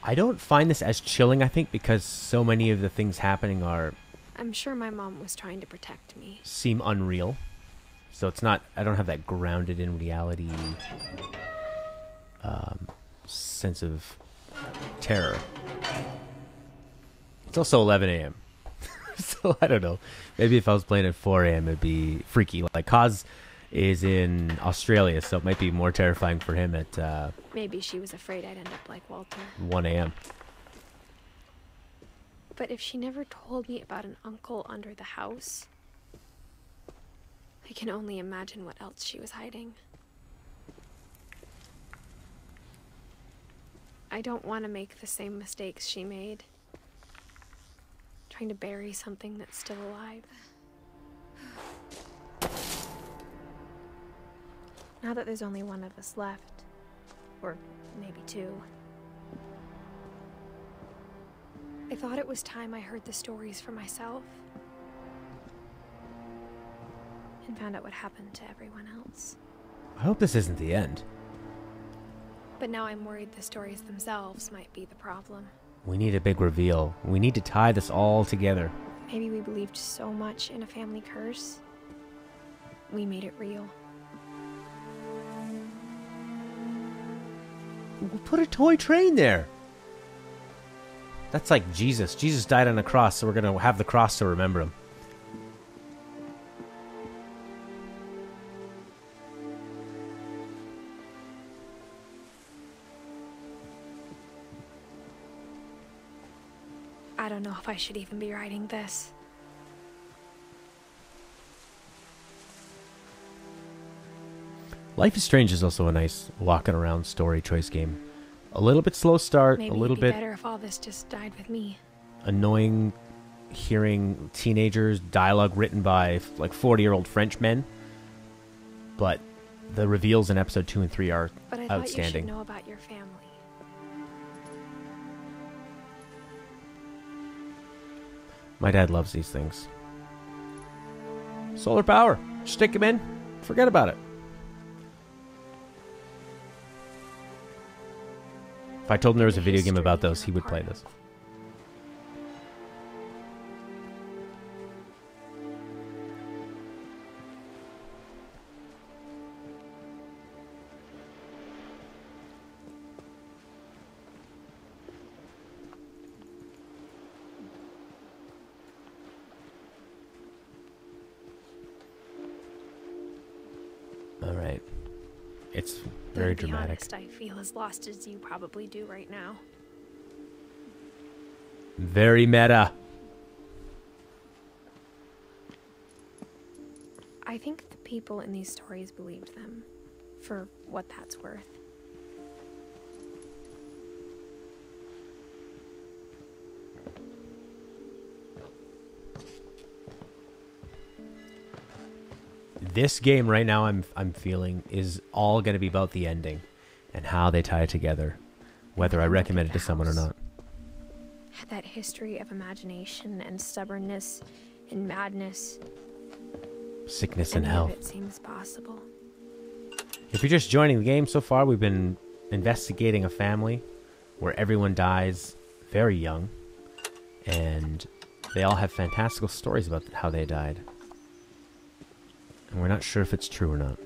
I don't find this as chilling, I think, because so many of the things happening I'm sure my mom was trying to protect me. seem unreal. So it's not, I don't have that grounded in reality sense of terror. It's also 11 a.m. So I don't know. Maybe if I was playing at 4 a.m. it'd be freaky. Like Kaz is in Australia, so it might be more terrifying for him at Maybe she was afraid I'd end up like Walter. 1 a.m. But if she never told me about an uncle under the house, I can only imagine what else she was hiding. I don't want to make the same mistakes she made. Trying to bury something that's still alive. Now that there's only one of us left, or maybe two, I thought it was time I heard the stories for myself and found out what happened to everyone else. I hope this isn't the end. But now I'm worried the stories themselves might be the problem. We need a big reveal. We need to tie this all together. Maybe we believed so much in a family curse, we made it real. We'll put a toy train there. That's like Jesus. Jesus died on a cross, so we're going to have the cross to remember him. I don't know if I should even be writing this. Life is Strange is also a nice walking around story choice game. A little bit slow start, Maybe a little it'd be bit better if all this just died with me. annoying hearing teenagers dialogue written by like 40-year-old French men. But the reveals in episode 2 and 3 are But I thought outstanding. you should know about your family. My dad loves these things. Solar power. Stick him in. Forget about it. If I told him there was a video game about those, he would play this. It's Though, very to be dramatic. honest, I feel as lost as you probably do right now. Very meta. I think the people in these stories believed them, for what that's worth. This game right now, I'm feeling, is all going to be about the ending and how they tie it together, whether I recommend it to someone or not. Had that history of imagination and stubbornness and madness. Sickness and Any health. of it seems possible. If you're just joining the game so far, we've been investigating a family where everyone dies very young, and they all have fantastical stories about how they died. And we're not sure if it's true or not.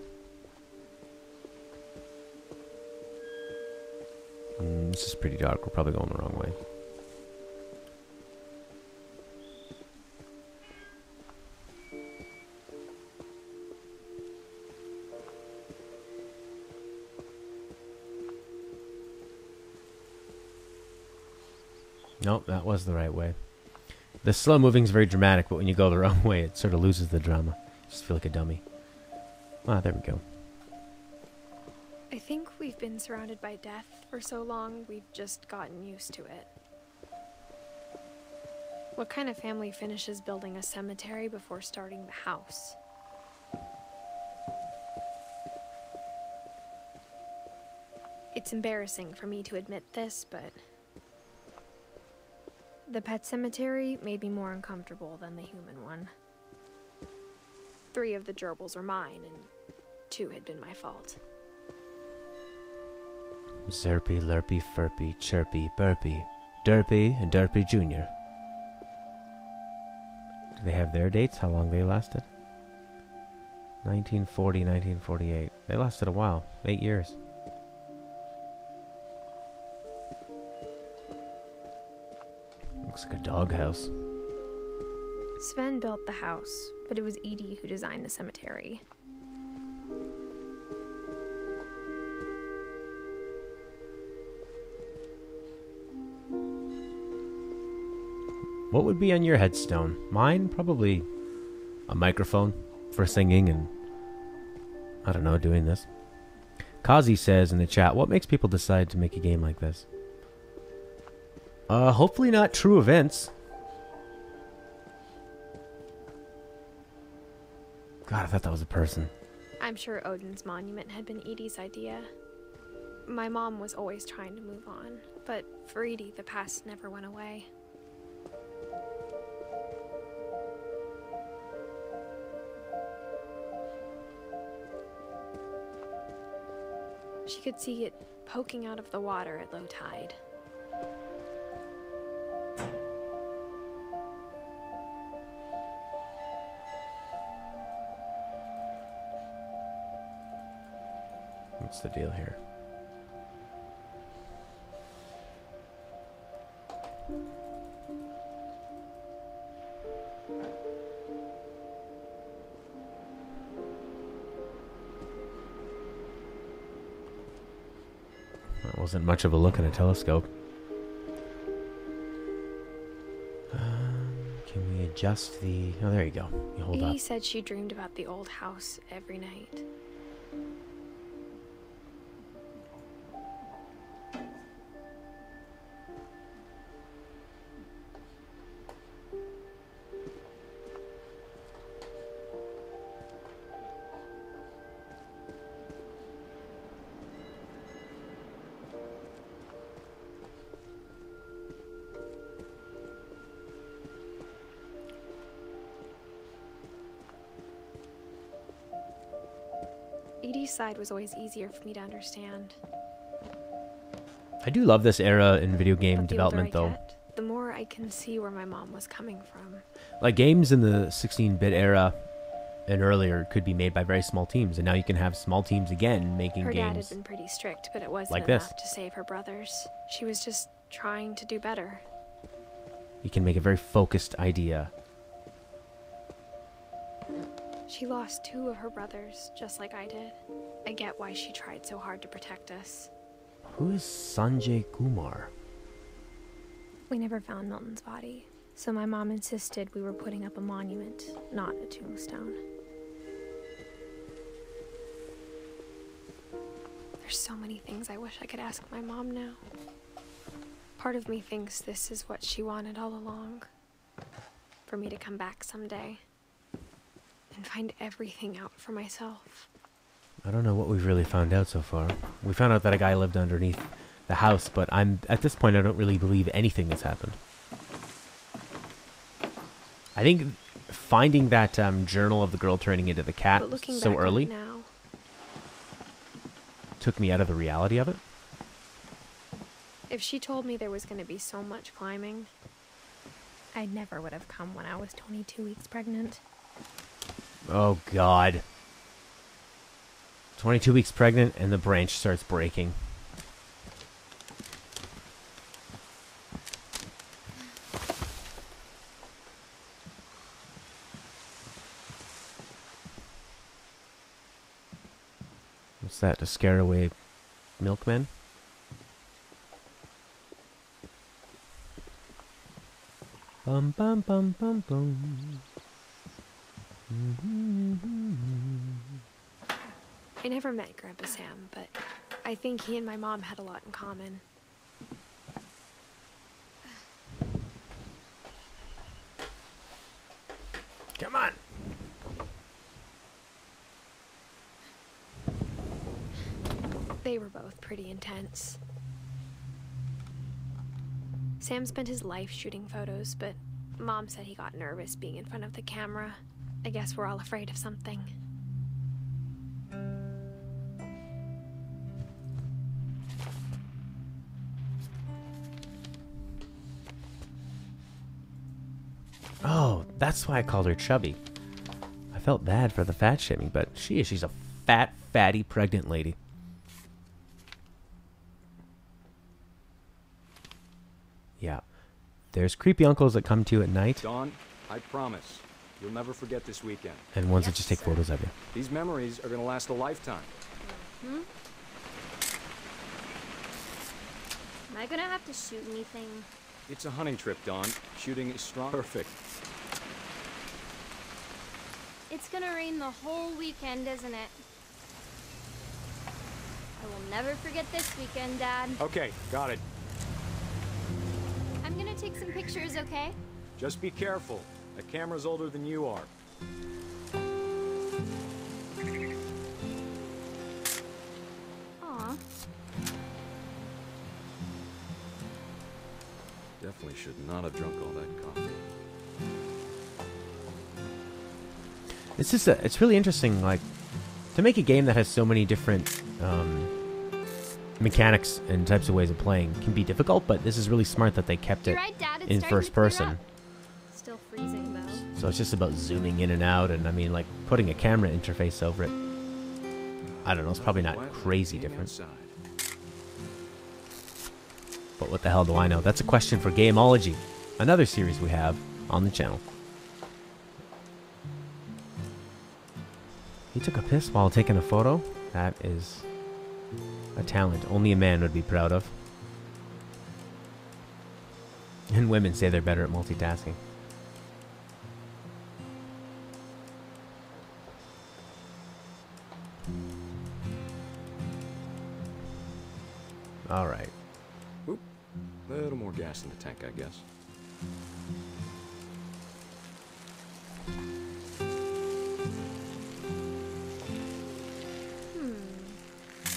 This is pretty dark. We're probably going the wrong way. Nope, that was the right way. The slow moving is very dramatic, but when you go the wrong way, it sort of loses the drama. You just feel like a dummy. Ah, there we go. I think we've been surrounded by death for so long, we've just gotten used to it. What kind of family finishes building a cemetery before starting the house? It's embarrassing for me to admit this, but the pet cemetery made me more uncomfortable than the human one. 3 of the gerbils were mine, and 2 had been my fault. Zerpy, Lurpy, Furpy, Chirpy, Burpy, Derpy, and Derpy Jr. Do they have their dates? How long they lasted? 1940, 1948. They lasted a while. 8 years. Looks like a doghouse. Sven built the house, but it was Edie who designed the cemetery. What would be on your headstone? Mine, probably a microphone for singing and, I don't know, doing this. Kazi says in the chat, what makes people decide to make a game like this? Hopefully not true events. God, I thought that was a person. I'm sure Odin's monument had been Edie's idea. My mom was always trying to move on, but for Edie, the past never went away. She could see it poking out of the water at low tide. What's the deal here? That wasn't much of a look in a telescope. Can we adjust the... Oh, there you go. You hold up. Edie said she dreamed about the old house every night. Edie's side was always easier for me to understand. I do love this era in video game But the development, older I though. get, the more I can see where my mom was coming from. Like, games in the 16-bit era and earlier could be made by very small teams, and now you can have small teams again making Her dad games. had been pretty strict, but it wasn't like enough this. to save her brothers. She was just trying to do better. You can make a very focused idea. She She lost 2 of her brothers, just like I did. I get why she tried so hard to protect us. Who is Sanjay Kumar? We never found Milton's body, so my mom insisted we were putting up a monument, not a tombstone. There's so many things I wish I could ask my mom now. Part of me thinks this is what she wanted all along. For me to come back someday and find everything out for myself. I don't know what we've really found out so far. We found out that a guy lived underneath the house, but at this point I don't really believe anything that's happened. I think finding that journal of the girl turning into the cat so early now, took me out of the reality of it. if she told me there was going to be so much climbing, I never would have come when I was 22 weeks pregnant. Oh God. 22 weeks pregnant and the branch starts breaking. What's that, to scare away milkmen? Bum bum bum bum bum. I never met Grandpa Sam, but I think he and my mom had a lot in common. Come on. They were both pretty intense. Sam spent his life shooting photos, but Mom said he got nervous being in front of the camera. I guess we're all afraid of something. Oh, that's why I called her chubby. I felt bad for the fat shaming, but she's a fat, fatty, pregnant lady. Yeah. There's creepy uncles that come to you at night. Dawn, I promise, you'll never forget this weekend. And ones that just take photos of you. These memories are gonna last a lifetime. Am I gonna have to shoot anything? It's a hunting trip, Dawn. Shooting is strong. Perfect. It's gonna rain the whole weekend, isn't it? I will never forget this weekend, Dad. Okay, got it. I'm gonna take some pictures, okay? Just be careful. The camera's older than you are. Aw. Definitely should not have drunk all that coffee. It's really interesting, like, to make a game that has so many different mechanics and types of ways of playing can be difficult, but this is really smart that they kept it Right, Dad, it's in starting first to clear person. up. Still freezing, though. So it's just about zooming in and out, and I mean, like, putting a camera interface over it. I don't know, it's probably not crazy different. But what the hell do I know? That's a question for Gameology, another series we have on the channel. He took a piss while taking a photo? That is a talent only a man would be proud of. And women say they're better at multitasking. All right. Oop. A little more gas in the tank, I guess.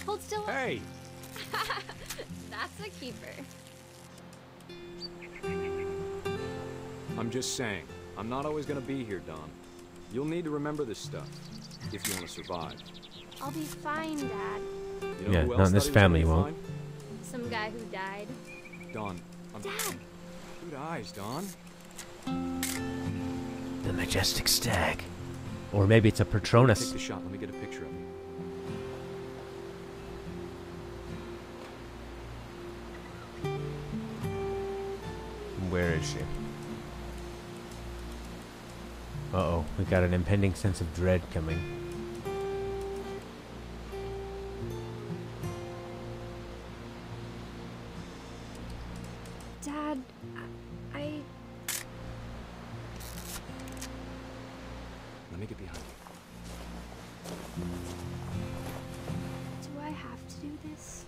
Hold still. Hey! That's a keeper. I'm just saying, I'm not always gonna be here, Dawn. You'll need to remember this stuff if you want to survive. I'll be fine, Dad. You know Yeah, who not else in this thought he was family, you gonna be won't. fine? Some guy who died. Dawn, I'm... Dad! Good eyes, Dawn. The majestic stag. Or maybe it's a Take Patronus. the shot. Let me get a picture of you. Where is she? Uh-oh, we got an impending sense of dread coming. Dad, I... Let me get behind you. Do I have to do this?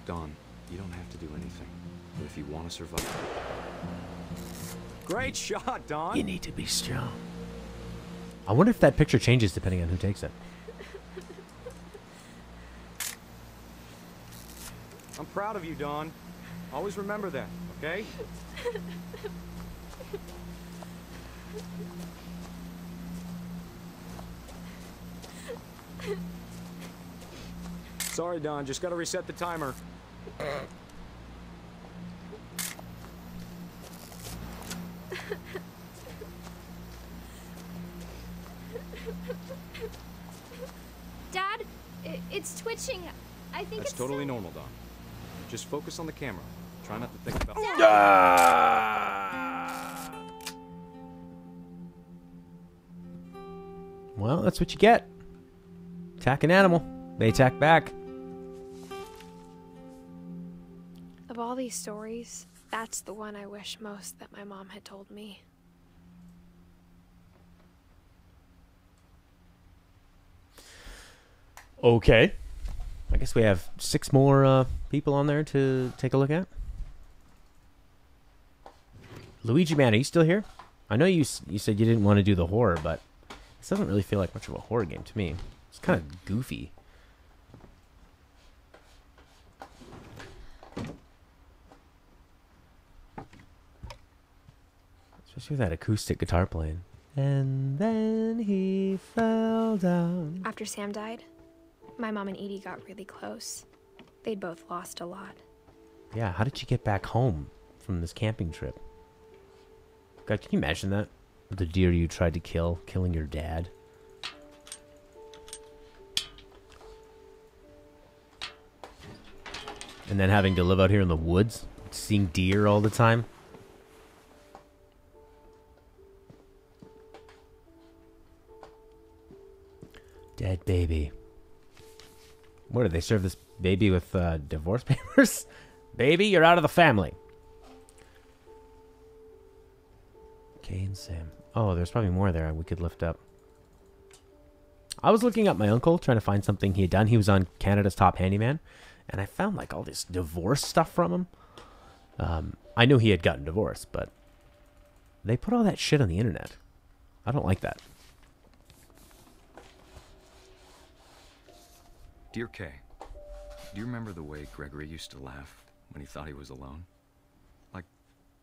Dawn, you don't have to do anything. But if you want to survive... Great shot, Dawn! You need to be strong. I wonder if that picture changes depending on who takes it. I'm proud of you, Dawn. Always remember that, okay? Sorry, Dawn. Just gotta reset the timer. Dad, it's twitching. I think That's it's totally normal, Dawn. Just focus on the camera. Try not to think about... Well, that's what you get. Attack an animal. They attack back. Of all these stories, that's the one I wish most that my mom had told me. Okay. I guess we have 6 more people on there to take a look at. Luigi Man, are you still here? I know you said you didn't want to do the horror, but this doesn't really feel like much of a horror game to me. It's kind of goofy. Especially with that acoustic guitar playing. And then he fell down. After Sam died, my mom and Edie got really close. They'd both lost a lot. Yeah, how did you get back home from this camping trip? God, can you imagine that? The deer you tried to kill, killing your dad. And then having to live out here in the woods, seeing deer all the time. Dead baby. What, did they serve this baby with divorce papers? Baby, you're out of the family. Kay and Sam. Oh, there's probably more there we could lift up. I was looking up my uncle, trying to find something he had done. He was on Canada's Top Handyman, and I found like all this divorce stuff from him. I knew he had gotten divorced, but they put all that shit on the internet. I don't like that. Dear Kay, do you remember the way Gregory used to laugh when he thought he was alone? Like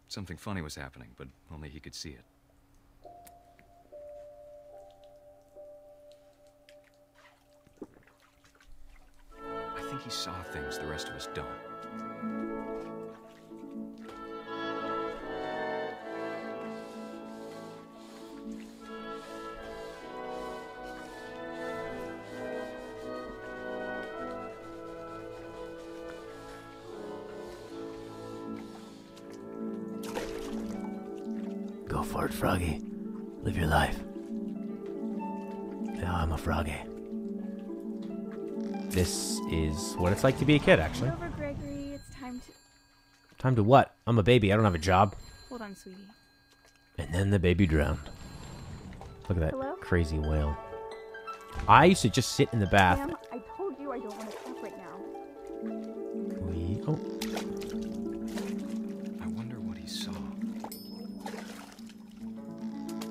something funny was happening, but only he could see it. I think he saw things the rest of us don't. Go for it, Froggy. Live your life. Now I'm a Froggy. This is what it's like to be a kid, actually. Over, Gregory. It's time to... Time to what? I'm a baby. I don't have a job. Hold on, sweetie. And then the baby drowned. Look at that Hello? crazy whale. I used to just sit in the bath. Sam, I told you I don't want to talk right now. Oh. I wonder what he saw.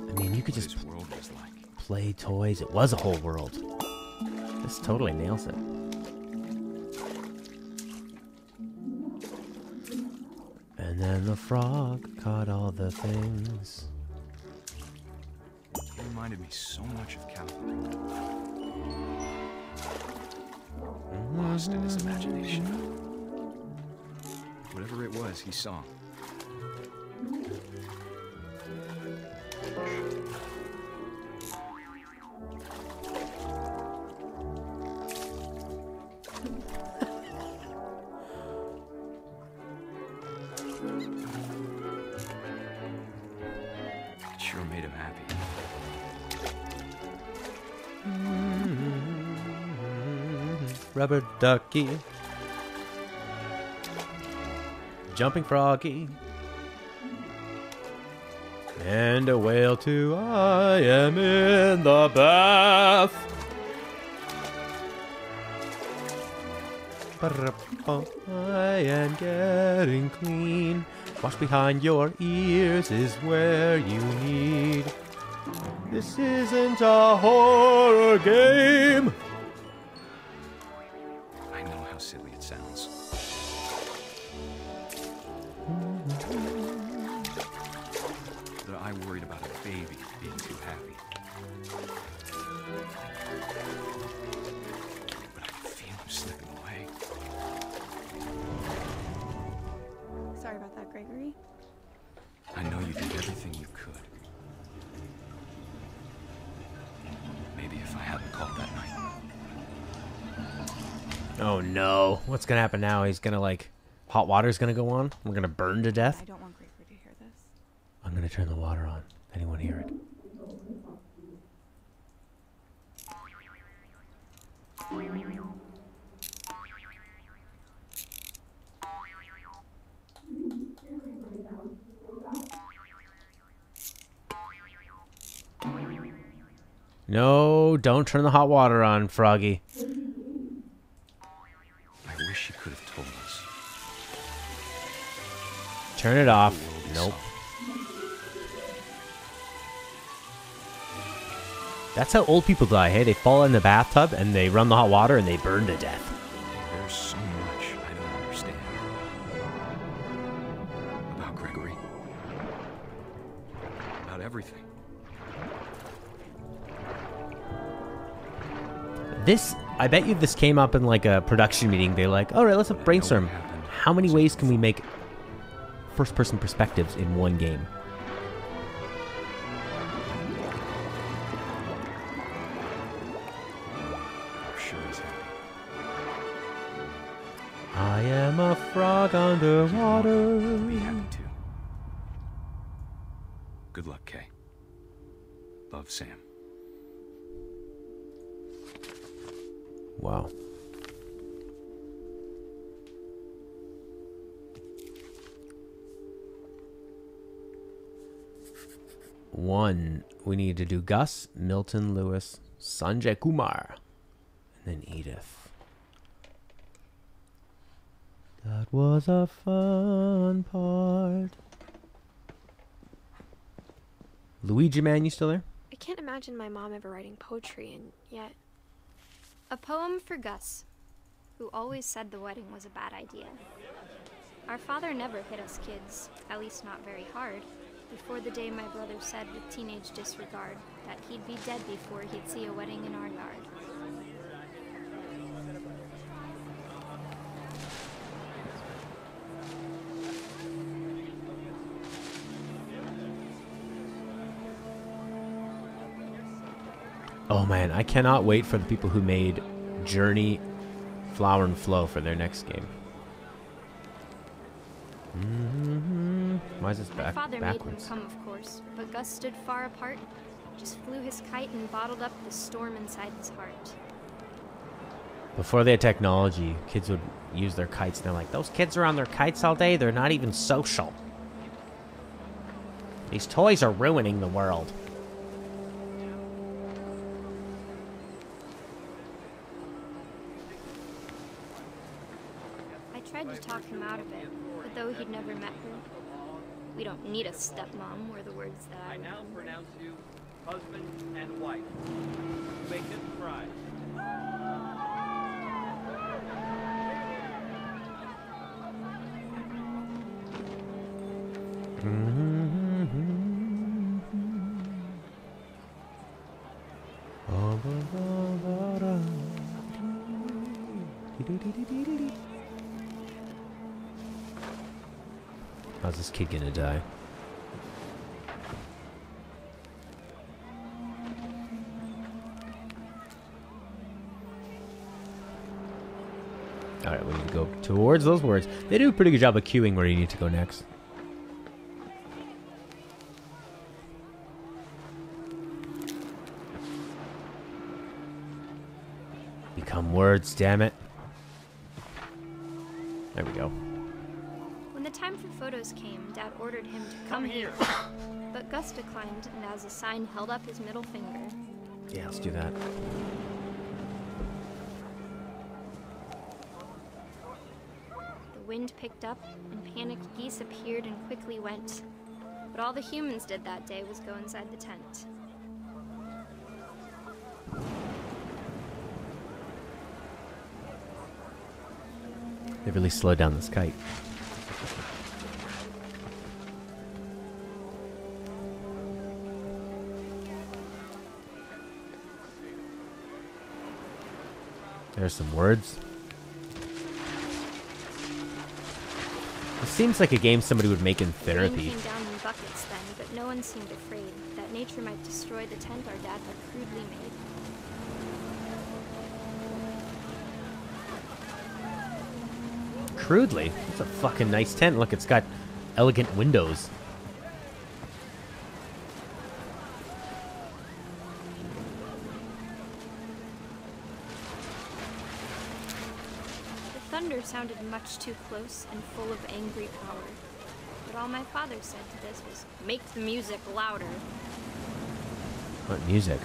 I mean, you could just What his world was like. play toys. It was a whole world. This totally nails it. And then the frog caught all the things. He reminded me so much of Calvin. Lost in his imagination. Whatever it was, he saw. It sure made him happy. Rubber ducky. Jumping froggy. And a whale too. I am in the bath. I am getting clean. Wash behind your ears is where you need. This isn't a horror game. I know how silly it sounds. That I worried about a baby being too happy. But I can feel him slipping away. Sorry about that, Gregory. I know you did everything you could. Maybe if I hadn't called that night. Oh no. What's gonna happen now? He's gonna like... Hot water's gonna go on? We're gonna burn to death? I don't want Gregory to hear this. I'm gonna turn the water on. Anyone hear it? No, don't turn the hot water on, Froggy. I wish you could have told us. Turn it off. Nope. That's how old people die, hey? They fall in the bathtub and they run the hot water and they burn to death. There's so much I don't understand about Gregory. About everything. This, I bet you this came up in like a production meeting. They're like, all right, let's brainstorm. How many ways can we make first-person perspectives in one game? I'm sure he's happy. I am a frog underwater. Be happy too. Good luck, Kay. Love, Sam. Wow. One, we need to do Gus, Milton, Lewis, Sanjay Kumar, and then Edith. That was a fun part. Luigi man, you still there? I can't imagine my mom ever writing poetry, and yet... A poem for Gus, who always said the wedding was a bad idea. Our father never hit us kids, at least not very hard, before the day my brother said with teenage disregard that he'd be dead before he'd see a wedding in our yard. Oh man, I cannot wait for the people who made Journey, Flower and Flow for their next game. Why is this My father backwards? made him come, of course, but Gus stood far apart, just flew his kite and bottled up the storm inside his heart. Before they had technology, kids would use their kites, and they're like, those kids are on their kites all day, they're not even social. These toys are ruining the world. I tried to talk him out of it, but though he'd never met her, we don't need a stepmom were the words that I now pronounce you husband and wife. Make it pride. How's this kid gonna die? Alright, we need to go towards those words. They do a pretty good job of cueing where you need to go next. become words, damn it. There we go. When the time for photos came, Dad ordered him to come here. But Gus declined, and as a sign held up his middle finger. Yeah, let's do that. The wind picked up, and panicked geese appeared and quickly went. But all the humans did that day was go inside the tent. They really slowed down this kite. There's some words. It seems like a game somebody would make in therapy. Rain came down in buckets then, but no one seemed afraid that nature might destroy the tent our dad had crudely made. Crudely? It's a fucking nice tent. Look, it's got elegant windows. The thunder sounded much too close and full of angry power. But all my father said to this was, "Make the music louder." What music?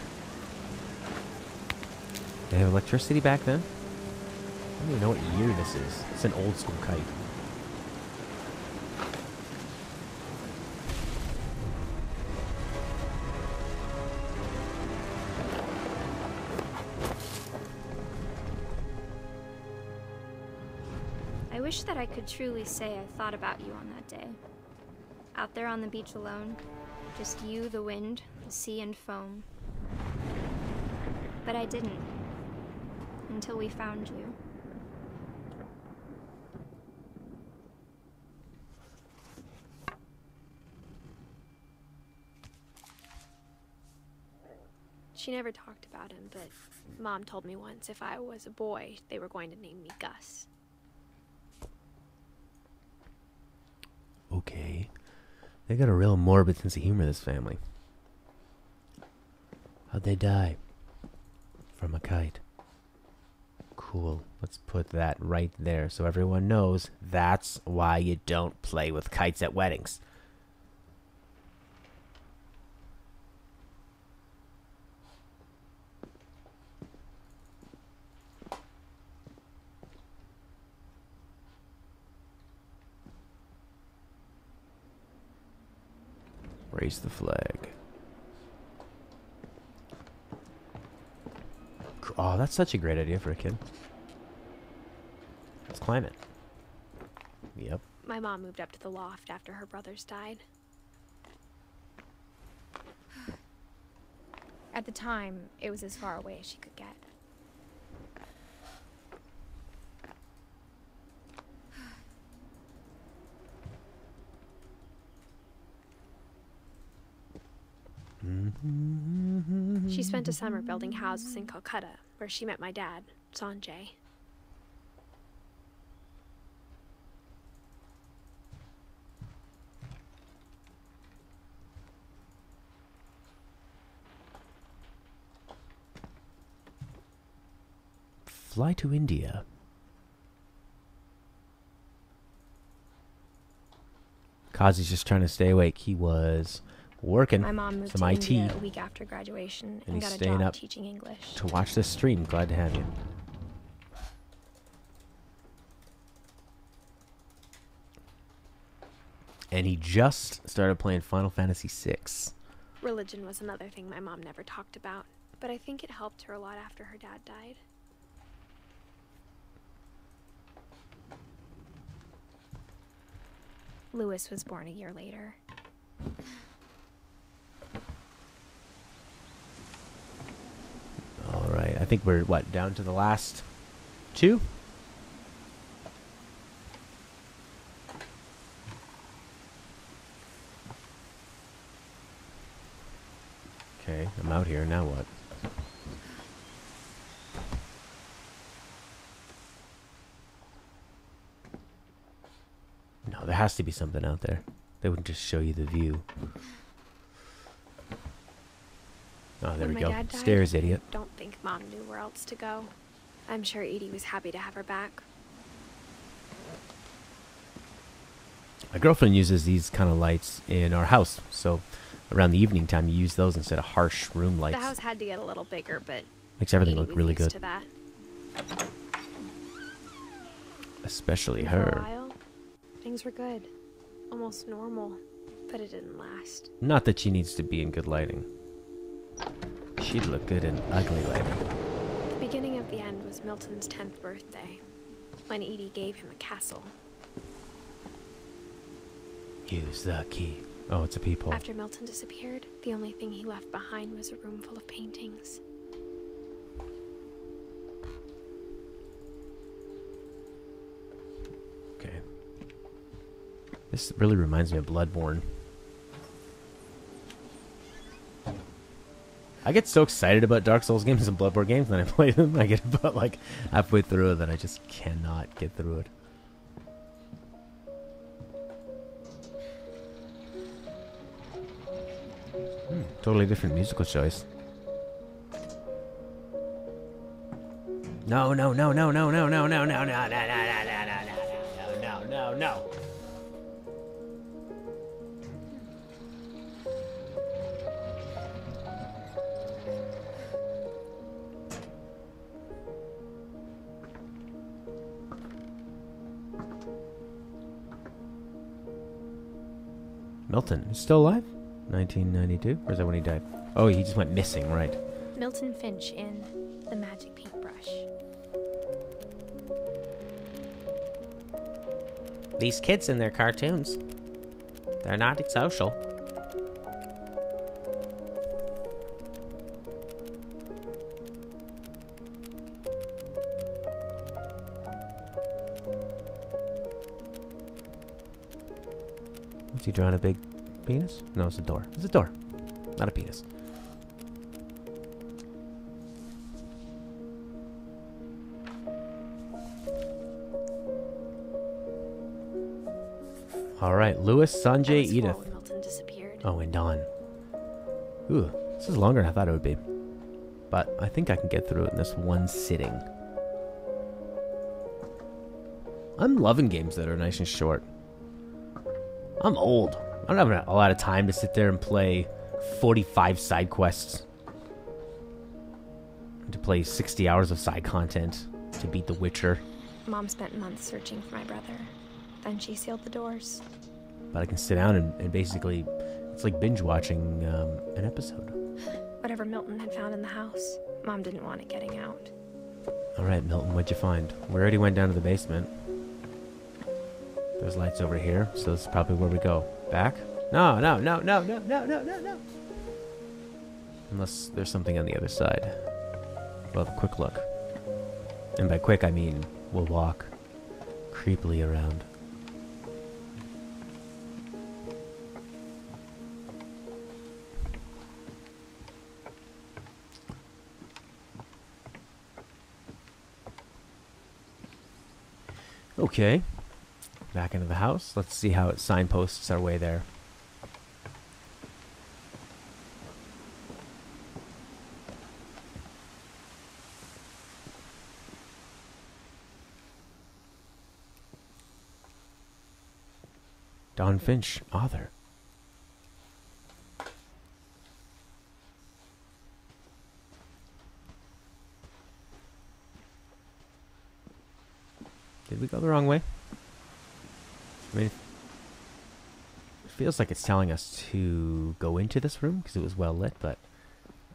They have electricity back then? I don't even know what year this is. It's an old school kite. I wish that I could truly say I thought about you on that day. Out there on the beach alone, just you, the wind, the sea, and foam. But I didn't. Until we found you. She never talked about him, but Mom told me once if I was a boy, they were going to name me Gus. Okay. They got a real morbid sense of humor, this family. How'd they die? From a kite. Cool. Let's put that right there so everyone knows that's why you don't play with kites at weddings. Raise the flag. Oh, that's such a great idea for a kid. Let's climb it. Yep. My mom moved up to the loft after her brothers died. At the time, it was as far away as she could get. She spent a summer building houses in Calcutta, where she met my dad, Sanjay. Fly to India. Kazi's just trying to stay awake. He was working My mom moved some to IT India a week after graduation and he's got a staying job up teaching English. to watch this stream. Glad to have you. And he just started playing Final Fantasy VI. Religion was another thing my mom never talked about, but I think it helped her a lot after her dad died. Lewis was born a year later. All right, I think we're, what, down to the last two? Okay, I'm out here. Now what? No, there has to be something out there. They wouldn't just show you the view. Oh, there When we my go. dad died, Stairs, idiot. Don't think Mom knew where else to go. I'm sure Edie was happy to have her back. My girlfriend uses these kind of lights in our house, so around the evening time you use those instead of harsh room lights. The house had to get a little bigger, but makes everything Edie look was really used good. to that. Especially For a her. while, things were good. Almost normal, but it didn't last. Not that she needs to be in good lighting. She'd look good in ugly lighting. The beginning of the end was Milton's 10th birthday, when Edie gave him a castle. Use the key. Oh, it's a peephole. After Milton disappeared, the only thing he left behind was a room full of paintings. Okay. This really reminds me of Bloodborne. I get so excited about Dark Souls games and Bloodborne games, and then I play them. I get about like halfway through, and then I just cannot get through it. Totally different musical choice. No, no, no, no, no, no, no, no, no, no, no, no, no, no, no, no, no. Milton is still alive? 1992? Or is that when he died? Oh, he just went missing, right. Milton Finch in The Magic Paintbrush. These kids in their cartoons, they're not social. Was he drawing a big penis? No, it's a door. It's a door, not a penis. All right, Lewis, Sanjay, Edith. Milton disappeared. Oh, and Dawn. Ooh, this is longer than I thought it would be. But I think I can get through it in this one sitting. I'm loving games that are nice and short. I'm old. I don't have a lot of time to sit there and play 45 side quests. To play 60 hours of side content to beat The Witcher. Mom spent months searching for my brother. Then she sealed the doors. But I can sit down and basically, it's like binge watching an episode. Whatever Milton had found in the house, Mom didn't want it getting out. All right, Milton, what'd you find? We already went down to the basement. There's lights over here, so this is probably where we go. Back? No, no, no, no, no, no, no, no, no. Unless there's something on the other side. We'll have a quick look. And by quick, I mean we'll walk creepily around. Okay. Back into the house. Let's see how it signposts our way there. Dawn Finch, author. Did we go the wrong way? I mean, it feels like it's telling us to go into this room because it was well lit, but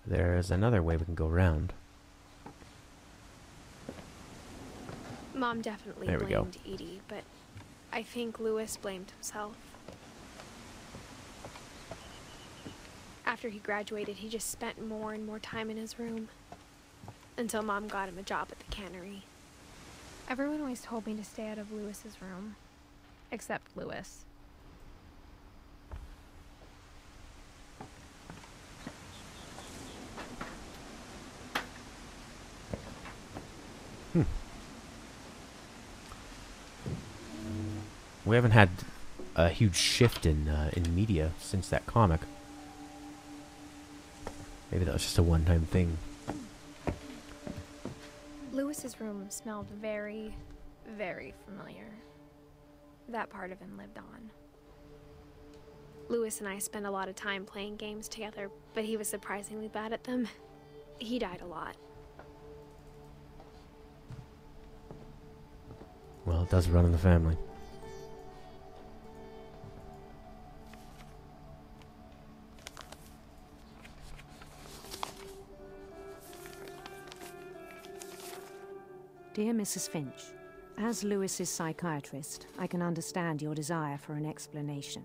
there's another way we can go around. Mom definitely There we go. blamed Edie, but I think Lewis blamed himself. After he graduated, he just spent more and more time in his room. Until Mom got him a job at the cannery. Everyone always told me to stay out of Lewis's room. Except Lewis. We haven't had a huge shift in media since that comic. Maybe that was just a one-time thing. Lewis Lewis's room smelled very, very familiar. That part of him lived on. Lewis and I spent a lot of time playing games together, but he was surprisingly bad at them. He died a lot. Well, it does run in the family. Dear Mrs. Finch, as Lewis's psychiatrist, I can understand your desire for an explanation.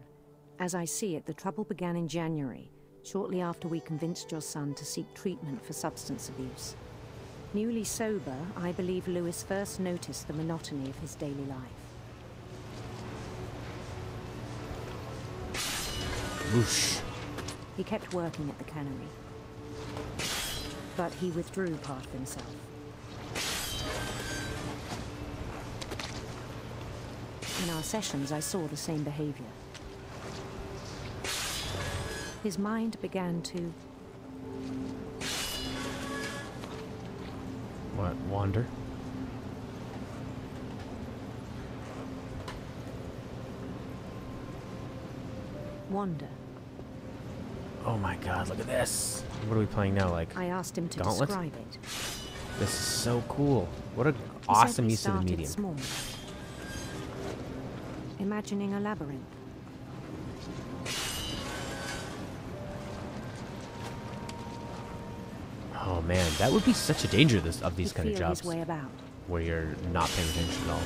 As I see it, the trouble began in January, shortly after we convinced your son to seek treatment for substance abuse. Newly sober, I believe Lewis first noticed the monotony of his daily life. Whoosh. He kept working at the cannery, but he withdrew part of himself. In our sessions, I saw the same behavior. His mind began to... What, wander? Wander. Oh my god, look at this! What are we playing now, like I asked him to Gauntlet? describe it. This is so cool. What an He said awesome we use of the started medium. small, imagining a labyrinth. Oh man, that would be such a danger of these He'd kind of feel his jobs. way about. Where you're not paying attention at all.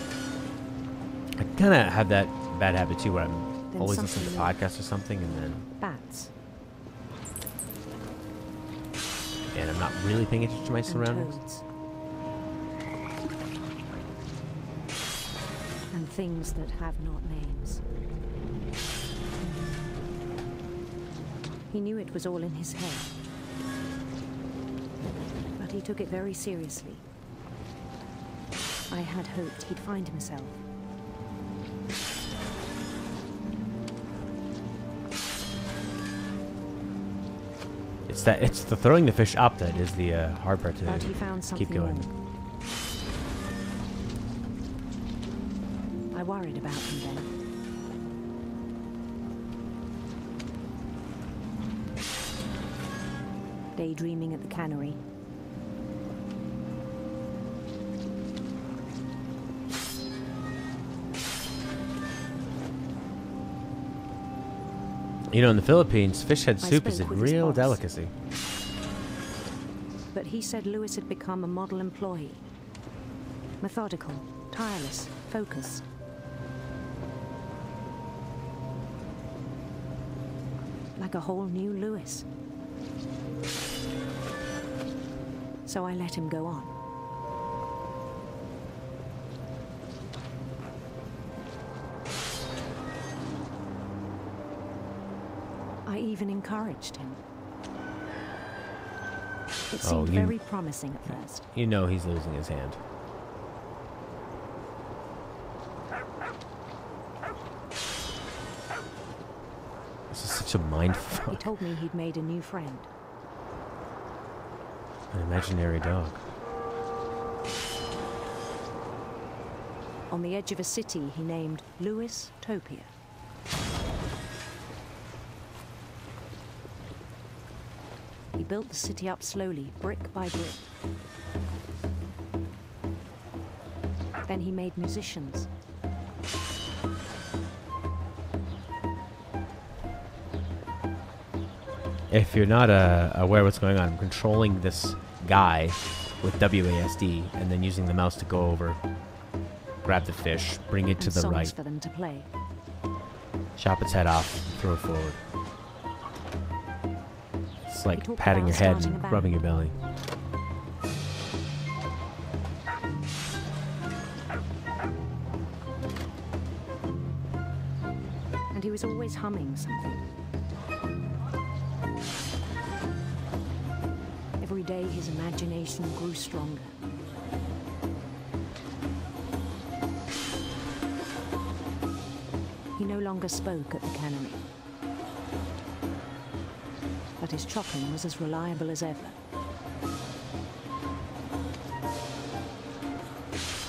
I kind of have that bad habit too, where I'm Then always listening to something podcasts or something, and then Bats I'm not really paying attention to my and surroundings. toads. And things that have not names. He knew it was all in his head. But he took it very seriously. I had hoped he'd find himself. It's the throwing the fish up that is the hard part But to he found keep something going. more. I worried about him then. Daydreaming at the cannery. You know, in the Philippines, fish head I soup is a spoke with his real boss. delicacy. But he said Lewis had become a model employee. Methodical, tireless, focused. Like a whole new Lewis. So I let him go on. I even encouraged him. It seemed very promising at first. You know he's losing his hand. This is such a He mindfuck. told me he'd made a new friend. An imaginary dog. On the edge of a city he named Lewis Topia. He built the city up slowly, brick by brick. Then he made musicians. If you're not aware of what's going on, I'm controlling this guy with WASD and then using the mouse to go over, grab the fish, bring it to And the songs right, for them to play. chop its head off, throw it forward. It's like talked patting about your head starting a and band. rubbing your belly. And he was always humming something. Every day his imagination grew stronger. He no longer spoke at the cannery. But his chopping was as reliable as ever.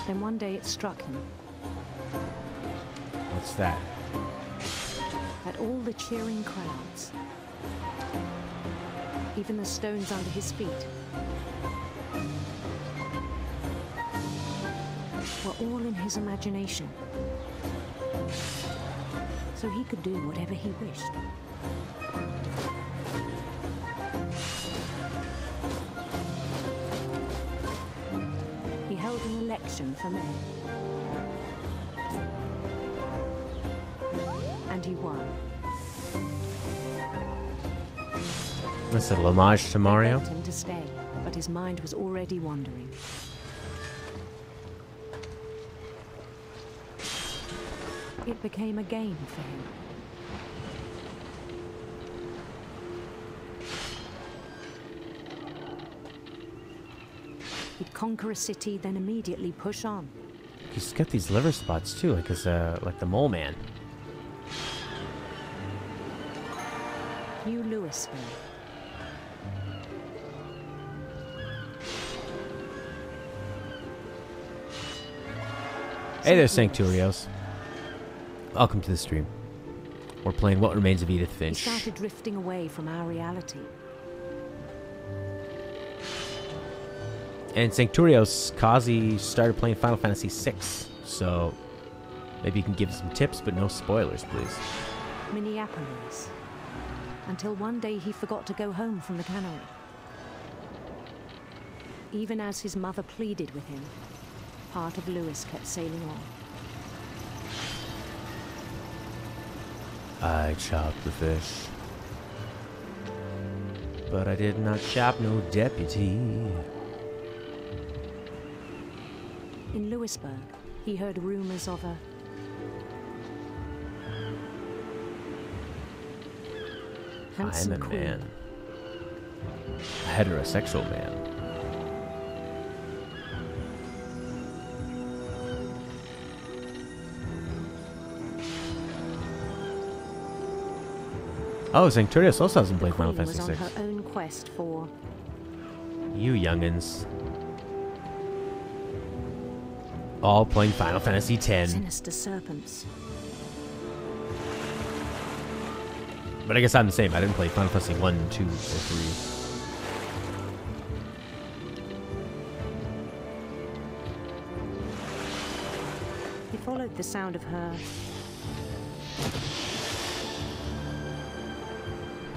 Then one day it struck him What's that? that all the cheering crowds, even the stones under his feet, were all in his imagination. So he could do whatever he wished. He held an election for mayor. And he won. That's a little homage to Mario. They begged him to stay, but his mind was already wandering. It became a game for him. He'd conquer a city, then immediately push on. He's got these liver spots too, like like the mole man. New Louisville. Hey there, Sancturios. Welcome to the stream. We're playing What Remains of Edith He Finch. started drifting away from our reality. And Sancturios, Kazi started playing Final Fantasy VI, so maybe you can give some tips, but no spoilers, please. Minneapolis. Until one day he forgot to go home from the cannery. Even as his mother pleaded with him, part of Lewis kept sailing on. I chopped the fish, but I did not chop no deputy. In Louisburg, he heard rumors of a handsome I'm a queen. man. A heterosexual man. Oh, Sancturios also hasn't played Final Queen was Fantasy on VI. her own quest for You youngins. All playing Final Fantasy X. sinister serpents. But I guess I'm the same. I didn't play Final Fantasy 1, 2, or 3. He followed the sound of her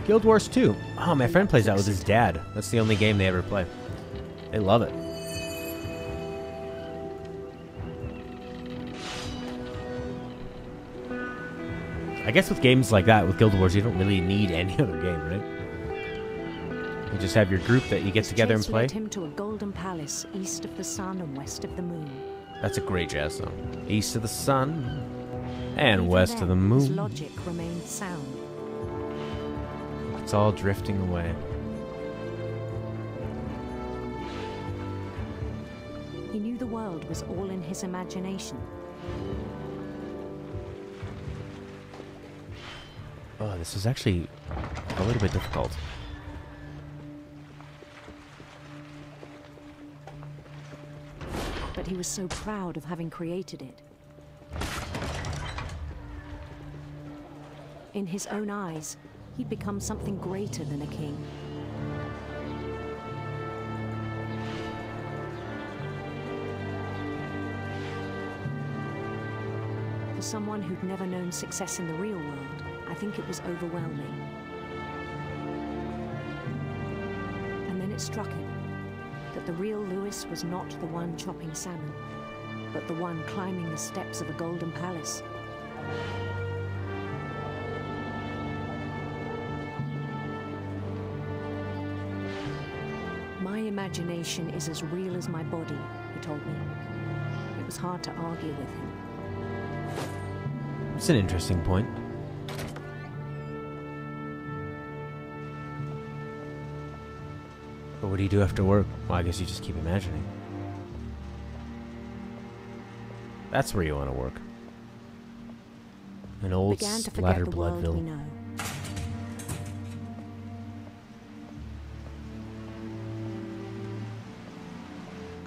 Guild Wars 2. Oh, my friend plays that with his dad. That's the only game they ever play. They love it. I guess with games like that, with Guild Wars, you don't really need any other game, right? You just have your group that you get together and chase play. led him to a golden palace east of the sun and west of the moon. That's a great jazz song. East of the sun and Even west of the then, his moon. logic remained sound. It's all drifting away. He knew the world was all in his imagination. Oh, this is actually a little bit difficult. But he was so proud of having created it. In his own eyes, he'd become something greater than a king. For someone who'd never known success in the real world, I think it was overwhelming. And then it struck him that the real Lewis was not the one chopping salmon, but the one climbing the steps of a golden palace. My imagination is as real as my body, he told me. It was hard to argue with him. It's an interesting point. But what do you do after work? Well, I guess you just keep imagining. That's where you want to work. An old Began to forget splattered the world we Bloodville. know.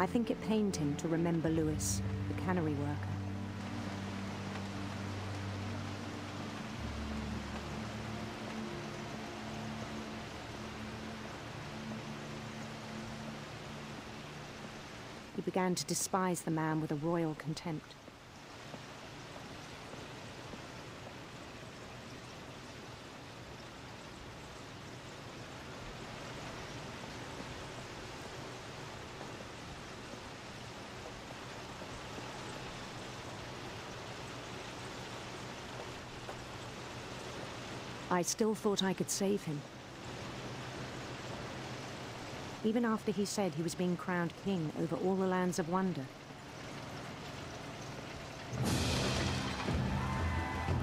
I think it pained him to remember Lewis, the cannery worker. He began to despise the man with a royal contempt. I still thought I could save him. Even after he said he was being crowned king over all the lands of wonder.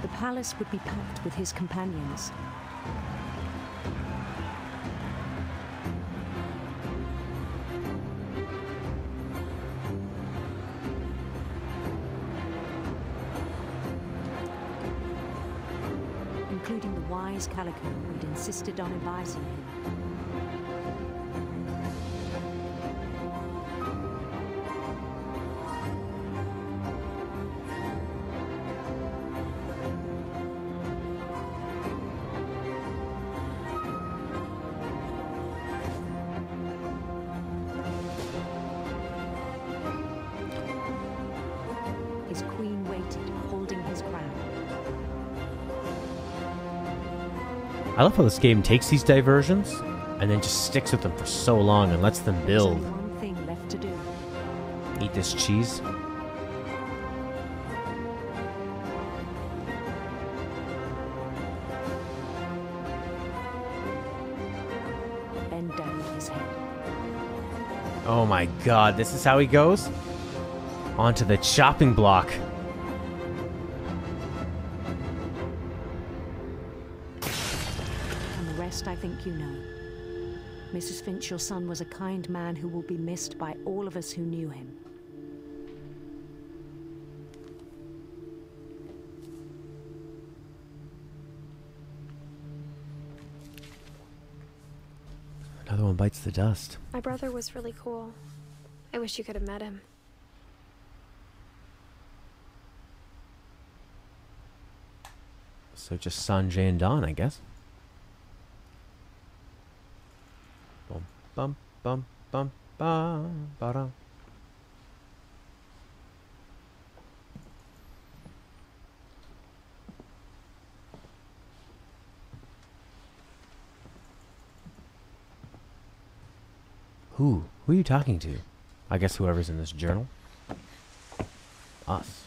The palace would be packed with his companions. Including the wise Calico who'd insisted on advising him. His queen waited, holding his crown. I love how this game takes these diversions and then just sticks with them for so long and lets them build. There's only one thing left to do. Eat this cheese. Bend down his head. Oh my god, this is how he goes? Onto the chopping block. And the rest I think you know. Mrs. Finch, your son was a kind man who will be missed by all of us who knew him. Another one bites the dust. My brother was really cool. I wish you could have met him. So just Sanjay and Dawn, I guess. Bum bum bum bum bum ba-dum. Who are you talking to? I guess whoever's in this journal. Us.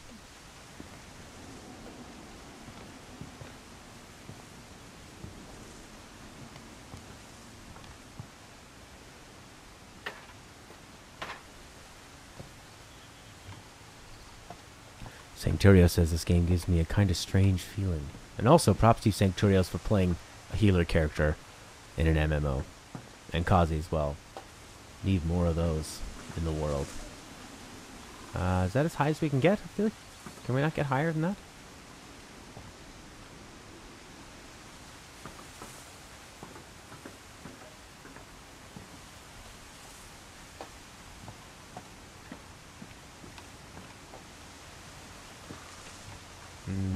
Sancturio says this game gives me a kind of strange feeling. And also props to Sancturios for playing a healer character in an MMO. And Kazi as well. Need more of those in the world. Is that as high as we can get? I feel like, can we not get higher than that?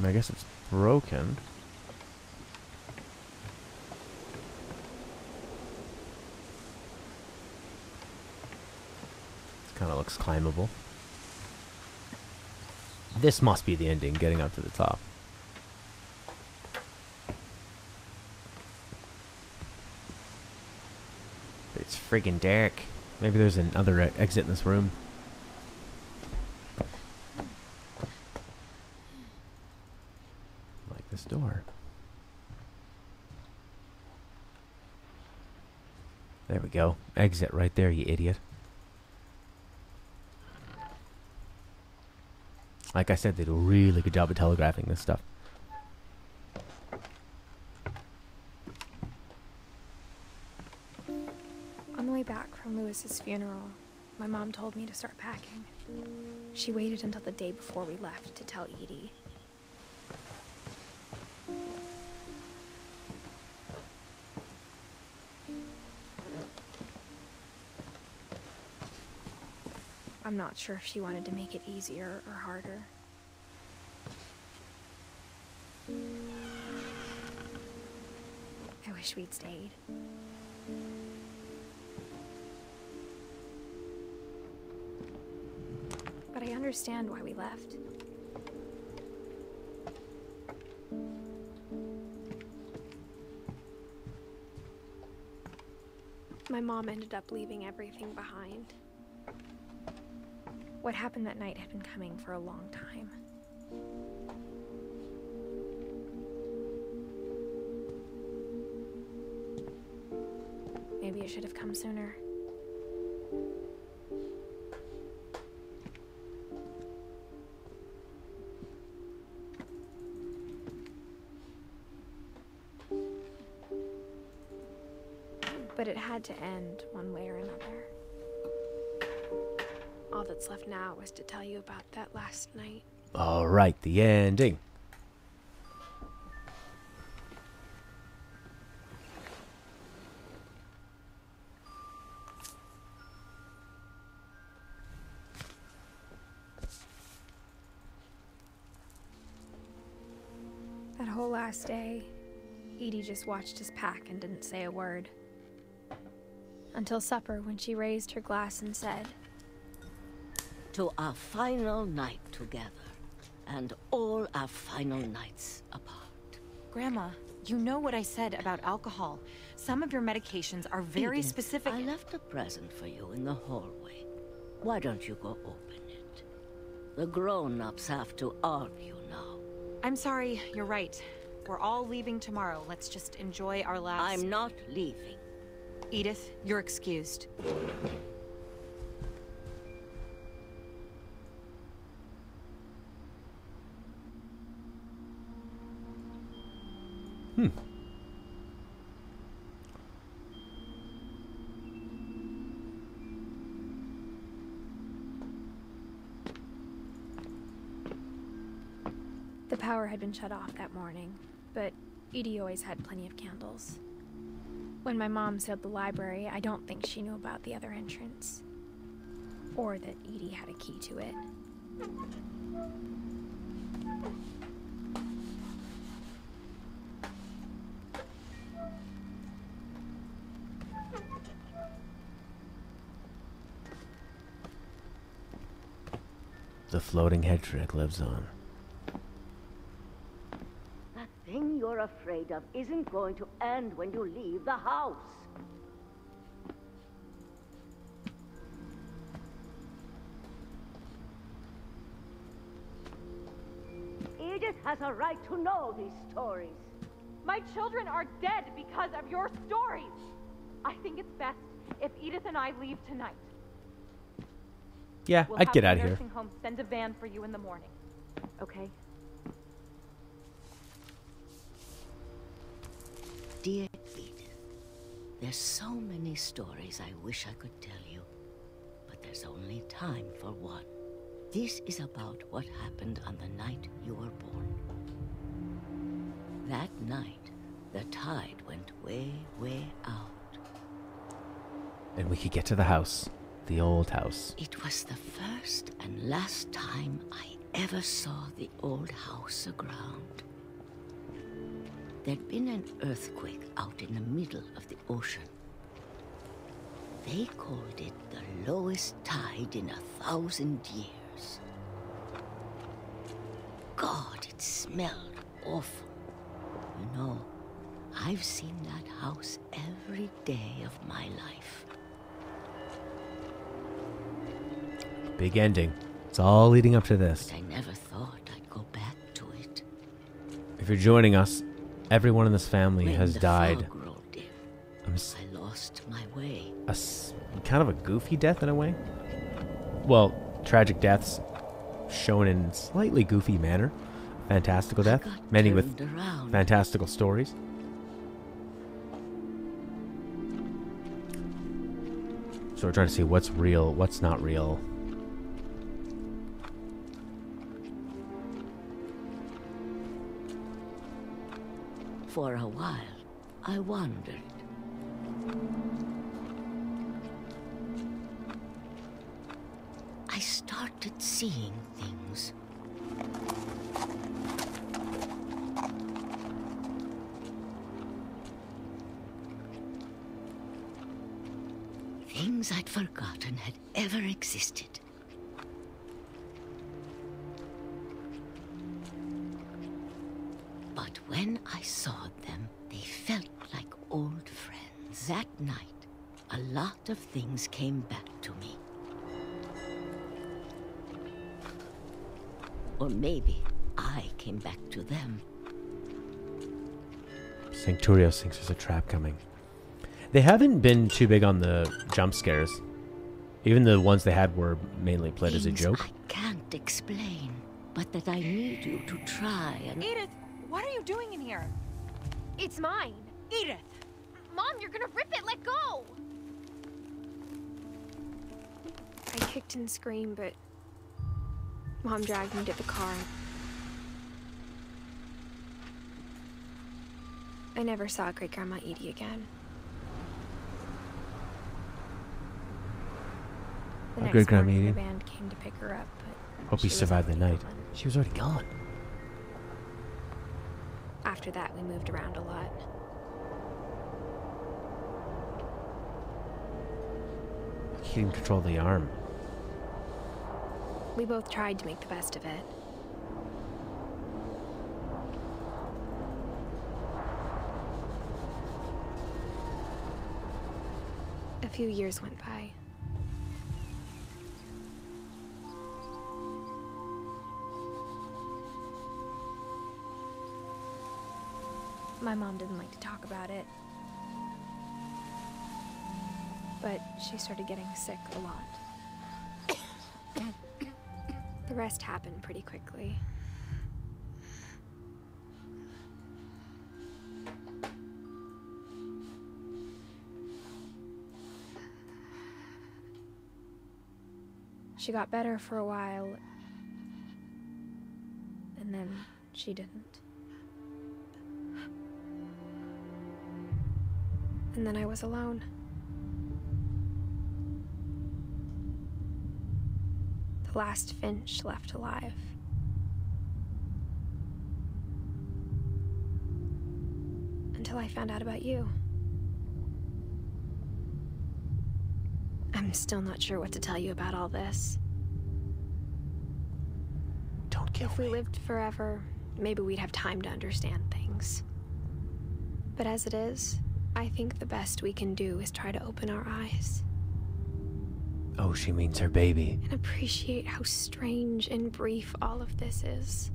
I guess it's broken. This kind of looks climbable. This must be the ending, getting up to the top. But it's friggin' dark. Maybe there's another exit in this room. Like this door. There we go. Exit right there, you idiot. Like I said, they do a really good job of telegraphing this stuff. On the way back from Lewis's funeral, my mom told me to start packing. She waited until the day before we left to tell Edie. I'm not sure if she wanted to make it easier or harder. I wish we'd stayed. But I understand why we left. My mom ended up leaving everything behind. What happened that night had been coming for a long time. Maybe it should have come sooner. But it had to end one way or another. All that's left now was to tell you about that last night. All right, the ending. That whole last day, Edie just watched us pack and didn't say a word. Until supper, when she raised her glass and said, "To our final night together, and all our final nights apart." Grandma, you know what I said about alcohol. Some of your medications are very Edith, specific. I left a present for you in the hallway. Why don't you go open it? The grown-ups have to argue now. I'm sorry, you're right. We're all leaving tomorrow. Let's just enjoy our last... I'm not leaving. Edith, you're excused. The power had been shut off that morning, but Edie always had plenty of candles. When my mom sealed the library, I don't think she knew about the other entrance. Or that Edie had a key to it. The floating head trick lives on. That thing you're afraid of isn't going to end when you leave the house. Edith has a right to know these stories. My children are dead because of your stories. I think it's best if Edith and I leave tonight. Yeah, We'll I'd have get the out of here. nursing home send a van for you in the morning. Okay? Dear Edith, there's so many stories I wish I could tell you, but there's only time for one. This is about what happened on the night you were born. That night, the tide went way, way out. And we could get to the house. The old house. It was the first and last time I ever saw the old house aground. There'd been an earthquake out in the middle of the ocean. They called it the lowest tide in 1,000 years. God, it smelled awful. You know, I've seen that house every day of my life. Big ending. It's all leading up to this. I never thought I'd go back to it. If you're joining us, everyone in this family When has the died. fog rolled in, I lost my way. Kind of a goofy death in a way. Well, tragic deaths shown in slightly goofy manner. Fantastical death. Many with fantastical stories. So we're trying to see what's real, what's not real. For a while, I wondered. I started seeing things. Things I'd forgotten had ever existed. But when I saw them, they felt like old friends. That night, a lot of things came back to me. Or maybe I came back to them. Sanctuarios thinks there's a trap coming. They haven't been too big on the jump scares. Even the ones they had were mainly played as a joke. I can't explain, but that I need you to try and... Edith, what are you doing in here? It's mine. Edith! Mom, you're gonna rip it. Let go! I kicked and screamed, but Mom dragged me to the car. I never saw Great-Grandma Edie again. The next Great-Grandma morning, the Edie? band came to pick her up, but Hope he survived the night. She was already gone. after that, we moved around a lot. He didn't control the arm. We both tried to make the best of it. A few years went by. My mom didn't like to talk about it. But she started getting sick a lot. The rest happened pretty quickly. She got better for a while, and then she didn't. And then I was alone. The last Finch left alive. Until I found out about you. I'm still not sure what to tell you about all this. Don't kill me. If we lived forever, maybe we'd have time to understand things. But as it is, I think the best we can do is try to open our eyes. Oh, she means her baby. And appreciate how strange and brief all of this is.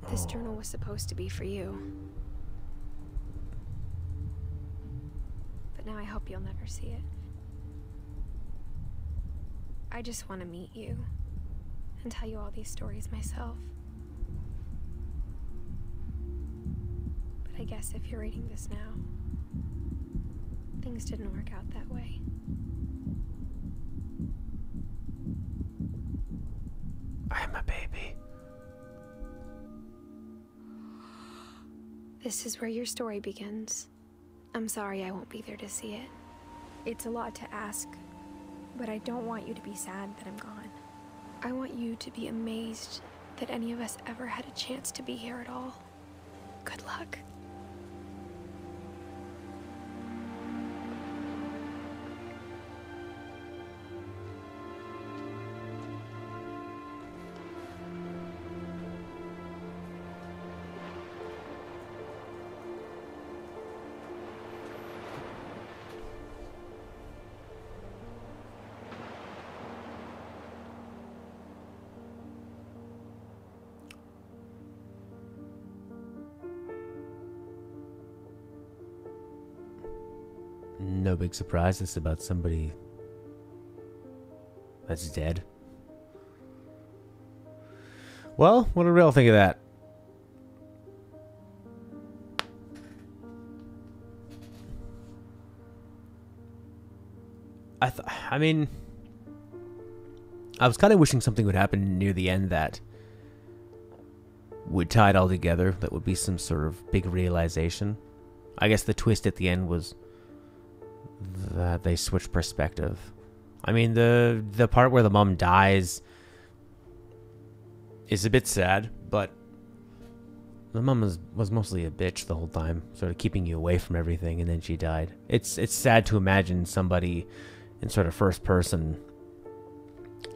This journal was supposed to be for you. But now I hope you'll never see it. I just want to meet you and tell you all these stories myself. But I guess if you're reading this now, things didn't work out that way. I'm a baby. This is where your story begins. I'm sorry I won't be there to see it. It's a lot to ask, but I don't want you to be sad that I'm gone. I want you to be amazed that any of us ever had a chance to be here at all. Good luck. No big surprise. It's about somebody that's dead. Well, what do we all think of that? I mean, I was kind of wishing something would happen near the end that would tie it all together. That would be some sort of big realization I guess the twist at the end was that they switched perspective. I mean, the part where the mom dies is a bit sad, but the mom was mostly a bitch the whole time, sort of keeping you away from everything, and then she died. It's sad to imagine somebody in sort of first person,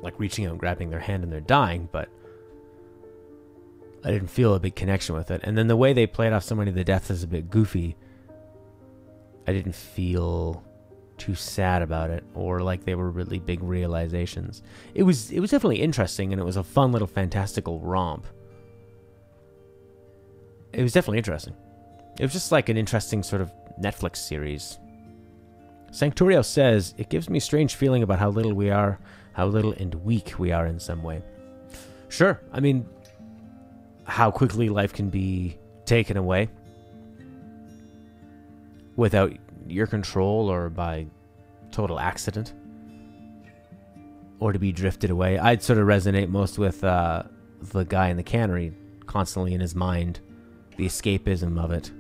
like reaching out and grabbing their hand and they're dying, but I didn't feel a big connection with it. And then the way they played off so many of the deaths is a bit goofy. I didn't feel too sad about it, or like they were really big realizations. It was definitely interesting, and it was a fun little fantastical romp. It was definitely interesting. It was just like an interesting sort of Netflix series. Sancturio says, it gives me a strange feeling about how little we are, how little and weak we are in some way. Sure, I mean, how quickly life can be taken away without your control or by total accident, or to be drifted away. I'd sort of resonate most with the guy in the cannery, constantly in his mind, the escapism of it.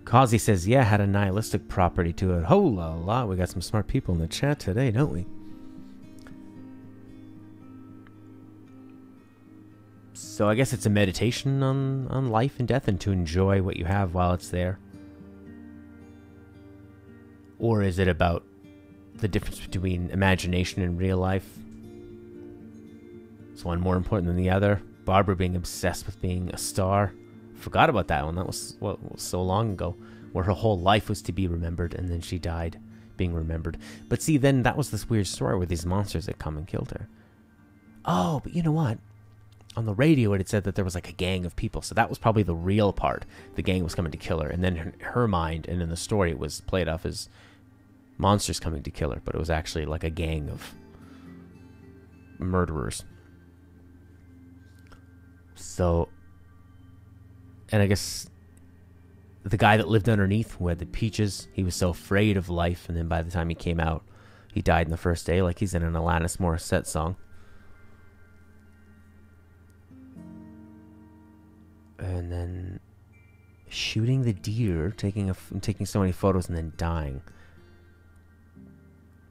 Kazi says, yeah, had a nihilistic property to it. Oh la la, we got some smart people in the chat today, don't we? So I guess it's a meditation on life and death, and to enjoy what you have while it's there. Or is it about the difference between imagination and real life? Is one more important than the other? Barbara being obsessed with being a star. Forgot about that one. That was so long ago, where her whole life was to be remembered, and then she died being remembered. But see, then that was this weird story with these monsters that come and killed her. Oh, but you know what? On the radio, it had said that there was like a gang of people, so that was probably the real part. The gang was coming to kill her, and then her mind, and in the story, it was played off as monsters coming to kill her, but it was actually like a gang of murderers. So, and I guess the guy that lived underneath, who had the peaches, he was so afraid of life, and then by the time he came out, he died in the first day, like he's in an Alanis Morissette song. And then shooting the deer, taking so many photos, and then dying.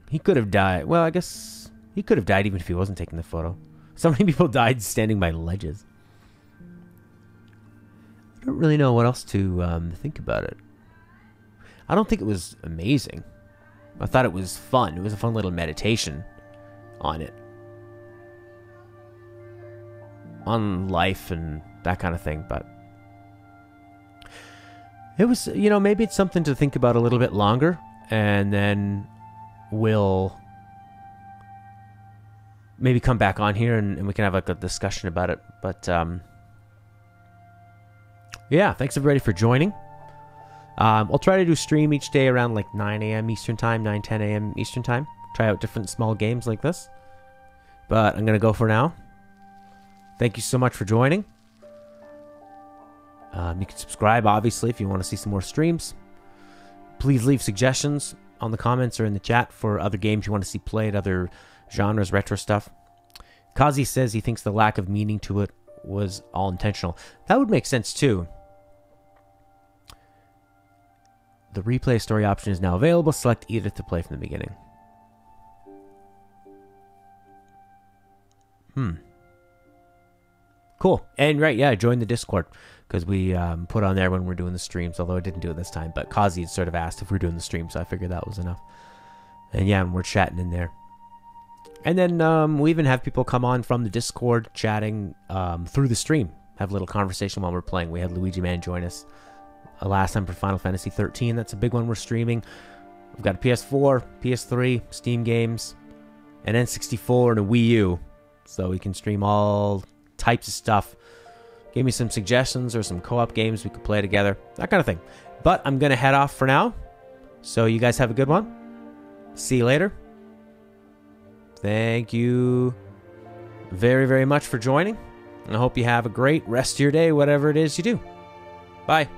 He could have died. Well, I guess he could have died even if he wasn't taking the photo. So many people died standing by ledges. I don't really know what else to think about it. I don't think it was amazing. I thought it was fun. It was a fun little meditation on it. On life and that kind of thing, but it was, you know, maybe it's something to think about a little bit longer, and then we'll maybe come back on here and we can have like a discussion about it. But yeah, thanks everybody for joining. I'll try to do stream each day around like 9 a.m. Eastern time, 10 a.m. Eastern time. Try out different small games like this. But I'm going to go for now. Thank you so much for joining. You can subscribe, obviously, if you want to see some more streams. Please leave suggestions on the comments or in the chat for other games you want to see played, other genres, retro stuff. Kazi says he thinks the lack of meaning to it was all intentional. That would make sense, too. The replay story option is now available. Select Edith to play from the beginning. Cool. And right, yeah, join the Discord, because we put on there when we're doing the streams, although I didn't do it this time, but Kazi had sort of asked if we're doing the stream, so I figured that was enough. And yeah, we're chatting in there. And then we even have people come on from the Discord chatting through the stream, have a little conversation while we're playing. We had Luigi Man join us last time for Final Fantasy 13. That's a big one we're streaming. We've got a PS4, PS3, Steam games, an N64, and a Wii U. So we can stream all types of stuff. Give me some suggestions or some co-op games we could play together, that kind of thing. But I'm going to head off for now. So you guys have a good one. See you later. Thank you very, very much for joining. And I hope you have a great rest of your day, whatever it is you do. Bye.